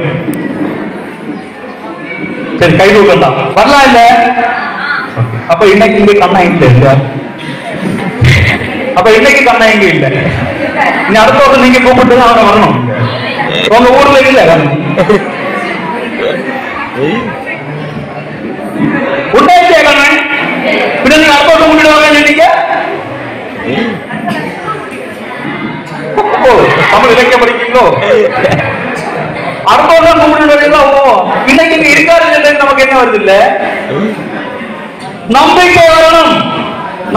சரி, கை தூக்கலாம் வரலாம் இல்ல? அப்ப இன்னைக்கு இங்க கண்ணா இல்ல. அப்ப இன்னைக்கு கண்ணா இங்க இல்ல. நீ அடுத்த வருஷம் நீங்க கூப்பிட்டு தான் அவனை வரணும். உங்க ஊர்ல இல்ல உண்டாயிட்டே கண்ணன் பின்ன நீங்க அடுத்த வருஷம் கூட்டிடுவாங்க சொன்னீங்க. தமிழ் இலக்கியம் படிக்கீங்களோ? அடுத்த வருஷம் கூப்பிட்டு வரீங்களா? இன்னைக்கு இருக்காரு நமக்கு என்ன வருது இல்ல? நம்பிக்கை வரணும்,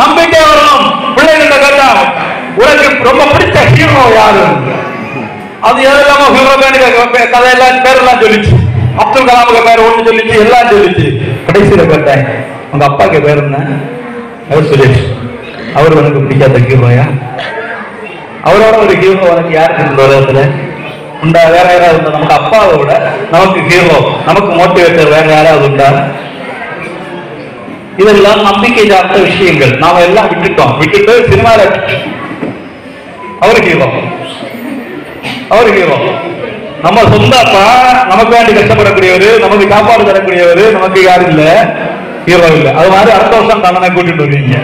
நம்பிக்கை வரணும். பிள்ளைகள் கேட்டா உனக்கு ரொம்ப பிடிச்ச ஹீரோ யாரு? அது எதெல்லாம ஹீரோ கதையெல்லாம் பேரெல்லாம் சொல்லிச்சு. அப்துல் கலாமுக்கு பேர் ஒண்ணு சொல்லிச்சு, எல்லாம் சொல்லிச்சு. கடைசியில கேட்டேன் உங்க அப்பாக்கு பேர் என்ன? அவர் சுரேஷ். அவர் உனக்கு பிடிக்காத ஹீரோயா? அவரோட ஒரு ஹீரோ உனக்கு யாருக்கு இந்த உலகத்துல உண்டா? வேற யாராவது உண்டா? நமக்கு அப்பாவை விட நமக்கு ஹீரோ, நமக்கு மோட்டிவேட்டர் வேற யாராவது உண்டா? இதெல்லாம் நம்பிக்கை சார்ந்த விஷயங்கள். நாம எல்லாம் விட்டுட்டு சினிமால அவரு ஹீரோ. நம்ம சொந்த அப்பா நமக்கு வேண்டி கஷ்டப்படக்கூடியவர், நமக்கு காப்பாடு தரக்கூடியவர், நமக்கு யாரும் இல்ல, ஹீரோ இல்ல. அது மாதிரி அடுத்த வருஷம் கண்ணனை கூட்டிட்டு வருவீங்க,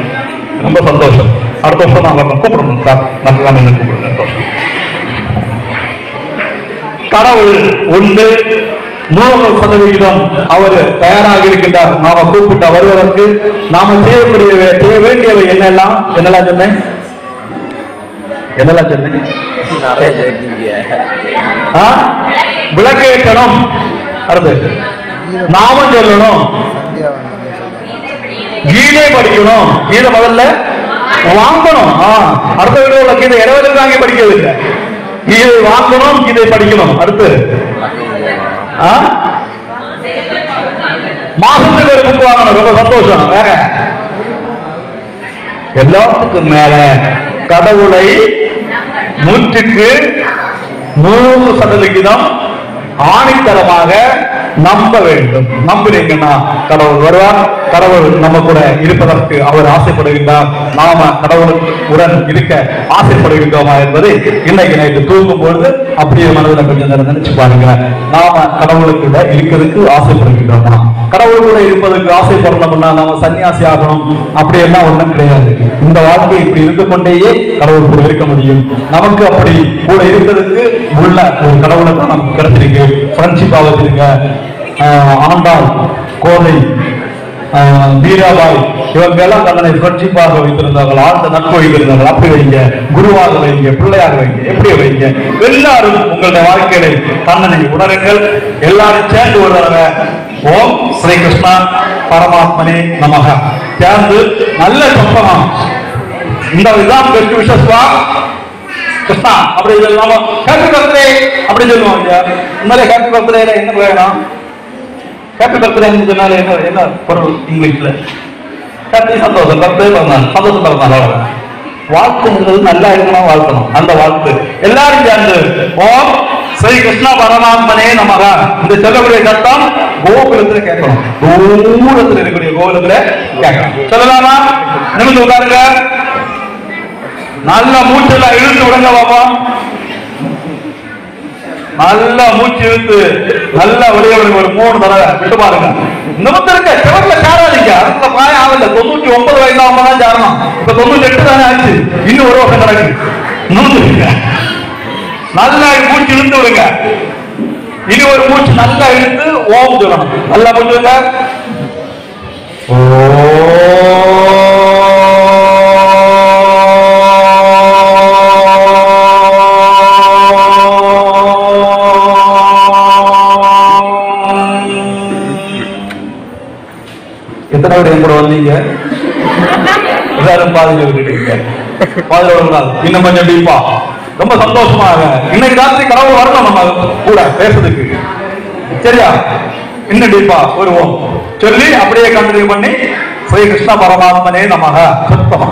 ரொம்ப சந்தோஷம். அடுத்த வருஷம் நான் கூப்பிடணும் சார், நம்ம கூப்பிடுங்க. கடவுள் 100% அவர் தயாராக இருக்கின்றார். நாம கூப்பிட்ட வருவதற்கு நாம செய்ய வேண்டியவை என்னெல்லாம் சொன்னேன்? விளக்கேற்றணும், அடுத்து நாமம் சொல்லணும், கீதை படிக்கணும். கீதை முதல்ல வாங்கணும். அடுத்த வீடியோல கீதை இடவெளியில் வாங்கி படிக்கவில்லை, கீதை வாங்கணும், கீதை படிக்கணும். அடுத்து மாசத்துக்கு ஒரு புக் வாங்கணும், ரொம்ப சந்தோஷம். வேற எல்லாத்துக்கும் மேல கடவுளை 100க்கு 100% ஆணித்தரமாக நம்ப வேண்டும். நம்பினீங்கன்னா கடவுள் வருவார். கடவுள் நம்ம கூட இருப்பதற்கு அவர் ஆசைப்படுகின்றார். நாம கடவுளுடன் இருக்க ஆசைப்படுகின்றோமா என்பதை இன்னைக்கு நைட்டு தூங்கும் பொழுது அப்படியே மனதில் கொஞ்சம் நேரம் நினைச்சு பாருங்க. நாம கடவுளுக்கு இருக்கிறதுக்கு ஆசைப்படுகின்றோமா? கடவுள் கூட இருப்பதற்கு ஆசைப்படணும்னா நாம சன்னியாசி ஆகணும் அப்படியெல்லாம் ஒண்ணும் கிடையாது. இந்த வாழ்க்கை இப்படி இருந்து கொண்டேயே கடவுள் கூட இருக்க முடியும். நமக்கு அப்படி கூட இருக்கிறதுக்கு உள்ள ஒரு கடவுளை தான் நமக்கு கிடைச்சிருக்கு. ஃப்ரெண்ட்ஷிப்பா வச்சிருக்க ஆண்டாள், கோதை, வீராபாய் இவங்க எல்லாம் தன்னை ஃப்ரெண்ட்ஷிப்பாக வைத்திருந்தார்கள். ஆழ்ந்த நட்பு வைத்திருந்தார்கள். அப்படி வைங்க, குருவாக வைங்க, பிள்ளையாக வைங்க, எப்படி வைங்க. எல்லாரும் உங்களுடைய வாழ்க்கையை தன்னனை உணருங்கள். எல்லாரும் சேர்ந்து ஒரு தடவை ஓம் ஸ்ரீ கிருஷ்ணா பரமாத்மனே நமக சேர்ந்து நல்ல சொப்பனம். இந்த இதுதான் பெஸ்ட் விஷஸ்வா கிருஷ்ணா அப்படி இல்லாம ஹாப்பி பர்த்டே அப்படி சொல்லுவோம் இல்லையா? இந்த ஹாப்பி பர்த்டேல என்ன வேணும்? ஹாப்பி பர்த்டே சொன்னாலே என்ன பொருள் இங்கிலீஷ்ல? ஹாப்பி சந்தோஷம், பர்த்டே பிறந்தாங்க, சந்தோஷம் பிறந்தாங்க. வாழ்த்துங்கிறது நல்லா இருக்கணும், வாழ்த்தணும். அந்த வாழ்த்து எல்லாரும் சேர்ந்து ஓம் ஸ்ரீ கிருஷ்ணா பரமாத்மனே நமக இந்த சொல்லக்கூடிய சத்தம் கோகுலத்துல கேட்கணும். தூரத்துல இருக்கக்கூடிய கோகுலத்துல கேட்கணும். சொல்லலாமா? நிமிர்ந்து உட்காருங்க. நல்ல மூச்செல்லாம் இழுத்து விடுங்க பாப்பா. நல்ல மூச்சு இழுத்து நல்லா வெளியே விடுங்க. ஒரு 3 தடவை விட்டு பாருங்க. நிமிர்ந்து இருக்க செவர்ல சாராதீங்க. அதுல பாயம் ஆகல. 99 வயசாக தான் சாரணும். இப்ப 98 தானே ஆச்சு. இன்னும் 1 வருஷம் கிடக்கு. நிமிர்ந்து நல்லா மூச்சு இழுத்து விடுங்க. இனி ஒரு மூச்சு நல்லா இழுத்து ஓம் சொல்லணும். நல்லா மூச்சு விடுங்க. எத்தனை பேர் என் கூட வந்தீங்க? எல்லாரும் பாதியில விட்டுட்டீங்க. பாதியில இன்னும் கொஞ்சம் டீப்பா ரொம்ப சந்தோஷமாக இன்னைக்கு ராத்திரி கடவுள் வரணும் நம்ம கூட பேசுறதுக்கு. சரியா? இன்னும் டீப்பா வருவோம் சொல்லி அப்படியே கண்டினியூ பண்ணி ஸ்ரீ கிருஷ்ண பரமாத்மனே நமக சுத்தமா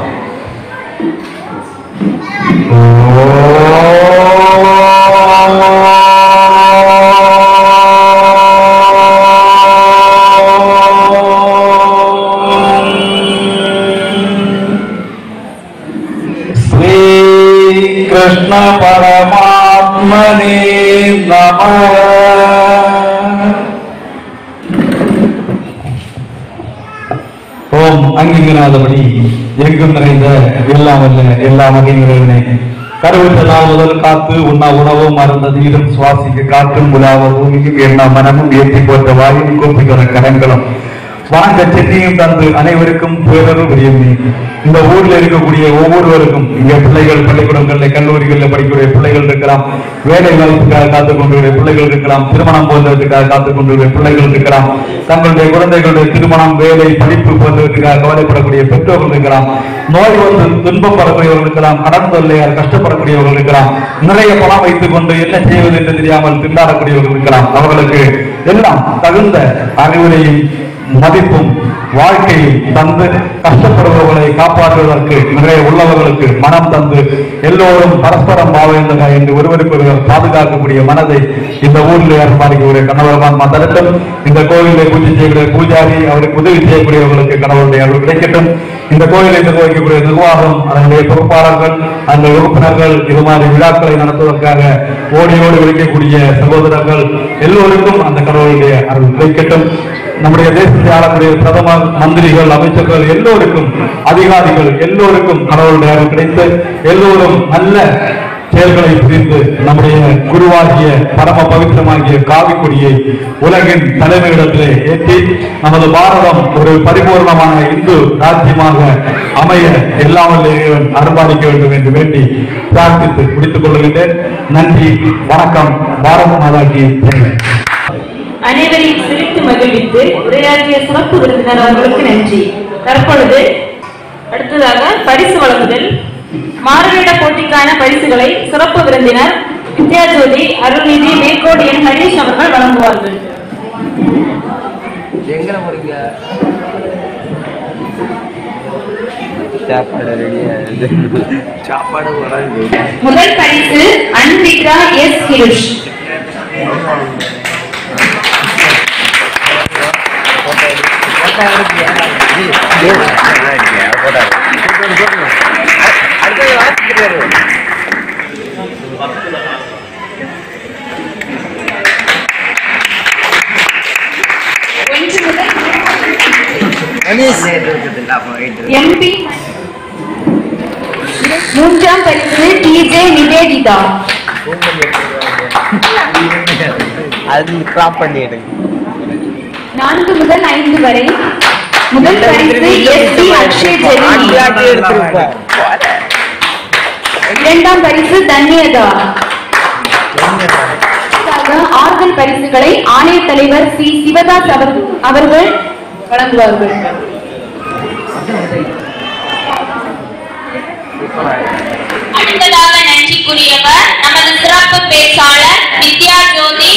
कृष्ण परमात्मने नमः. ஓம் அங்கிங்கனாதபடி எங்கும் நிறைந்த எல்லாம் வல்ல எல்லா வகையினே கருவிட்ட நாள் முதல் காத்து உண்ணா உணவும் மறந்த நீரும் சுவாசிக்க காற்றும் உலாவ பூமியும் எண்ண மனமும் ஏற்றி போட்ட வாயும் கூப்பிக்கிற கரங்களும் வாங்க சென்னையும் தந்து அனைவருக்கும் பேரரும் விரியமே. இந்த ஊர்ல இருக்கக்கூடிய ஒவ்வொருவருக்கும் இங்க பிள்ளைகள் பள்ளிக்கூடங்கள்ல கல்லூரிகளில் படிக்கக்கூடிய பிள்ளைகள் இருக்கலாம், வேலை வாய்ப்புக்காக காத்துக் கொண்டுள்ள பிள்ளைகள் இருக்கலாம், திருமணம் போன்றதுக்காக காத்துக் கொண்டுள்ள பிள்ளைகள் இருக்கலாம், தங்களுடைய குழந்தைகளுடைய திருமணம், வேலை, படிப்பு போன்றவற்றுக்காக கவலைப்படக்கூடிய பெற்றோர்கள் இருக்கலாம், நோய் வந்து துன்பம் படக்கூடியவர்கள் இருக்கலாம், கடன் தொல்லையால் கஷ்டப்படக்கூடியவர்கள் இருக்கலாம், நிறைய பணம் வைத்துக் கொண்டு என்ன செய்வது என்று தெரியாமல் திண்டாடக்கூடியவர்கள் இருக்கலாம். அவர்களுக்கு எல்லாம் தகுந்த அறிவுரையும் மதிப்பும் வாழ்க்கையில் தந்து கஷ்டப்படுபவர்களை காப்பாற்றுவதற்கு நிறைய உள்ளவர்களுக்கு மனம் தந்து எல்லோரும் பரஸ்பரம் பாவேந்தக என்று ஒருவருக்கு ஒருவர் பாதுகாக்கக்கூடிய மனதை இந்த ஊரில் ஏற்பாடுக்கூடிய கணவர்மான் மந்தரட்டும். இந்த கோவிலை பூஜை செய்யக்கூடிய பூஜாரி அவருக்கு உதவி செய்யக்கூடியவர்களுக்கு கடவுளுடைய அருள் கிடைக்கட்டும். இந்த கோயிலை நிர்வகிக்கக்கூடிய நிர்வாகம், அதனுடைய பொறுப்பாளர்கள், அந்த உறுப்பினர்கள், இது மாதிரி விழாக்களை நடத்துவதற்காக ஓடி ஓடி விழிக்கக்கூடிய சகோதரர்கள் எல்லோருக்கும் அந்த கடவுளுடைய அருள் கிடைக்கட்டும். நம்முடைய தேசத்தை ஆளக்கூடிய பிரதமர், மந்திரிகள், அமைச்சர்கள் எல்லோருக்கும், அதிகாரிகள் எல்லோருக்கும் கடவுளுடைய அருள் கிடைத்து எல்லோரும் நல்ல செயல்களை புரிந்து நம்முடைய குருவாகிய பரம பவித்திரமாகிய காவிக்கொடியை உலகின் தலைமையிடத்திலே ஏற்றி நமது பாரதம் ஒரு பரிபூர்ணமான இந்து ராஜ்யமாக அமைய எல்லாம் வல்ல அர்ப்பணிக்க வேண்டும் என்று வேண்டி பிரார்த்தித்து முடித்துக் கொள்கின்றேன். நன்றி, வணக்கம். பாரத மாதாக்கு அனைவரையும் சிரித்து மகிழ்வித்து உரையாற்றிய சிறப்பு விருந்தினர் அவர்களுக்கு நன்றி. தற்பொழுது அடுத்ததாக பரிசு வழங்குதல். மாறுவேட போட்டிக்கான பரிசுகளை சிறப்பு விருந்தினர் வித்யாஜோதி, அருள்நிதி, மேற்கோடு என் ஹரீஷ் அவர்கள் வழங்குவார்கள். முதல் பரிசு அன்விகா எஸ் கிருஷ். MP மூன்றாம் பரிசு TJ நிவேதிதா. அது கிராப் பண்ணிடு. 4 முதல் 5 வரை முதல் பரிசு SD அக்ஷய் ஜெரினி. இரண்டாம் பரிசு தன்யதா. ஆறுதல் பரிசுகளை ஆணைய தலைவர் சி சிவதாஸ் அவர்கள் வழங்குவார்கள். அடுத்ததாக நன்றிக்குரியவர் நமது சிறப்பு பேச்சாளர் வித்யா ஜோதி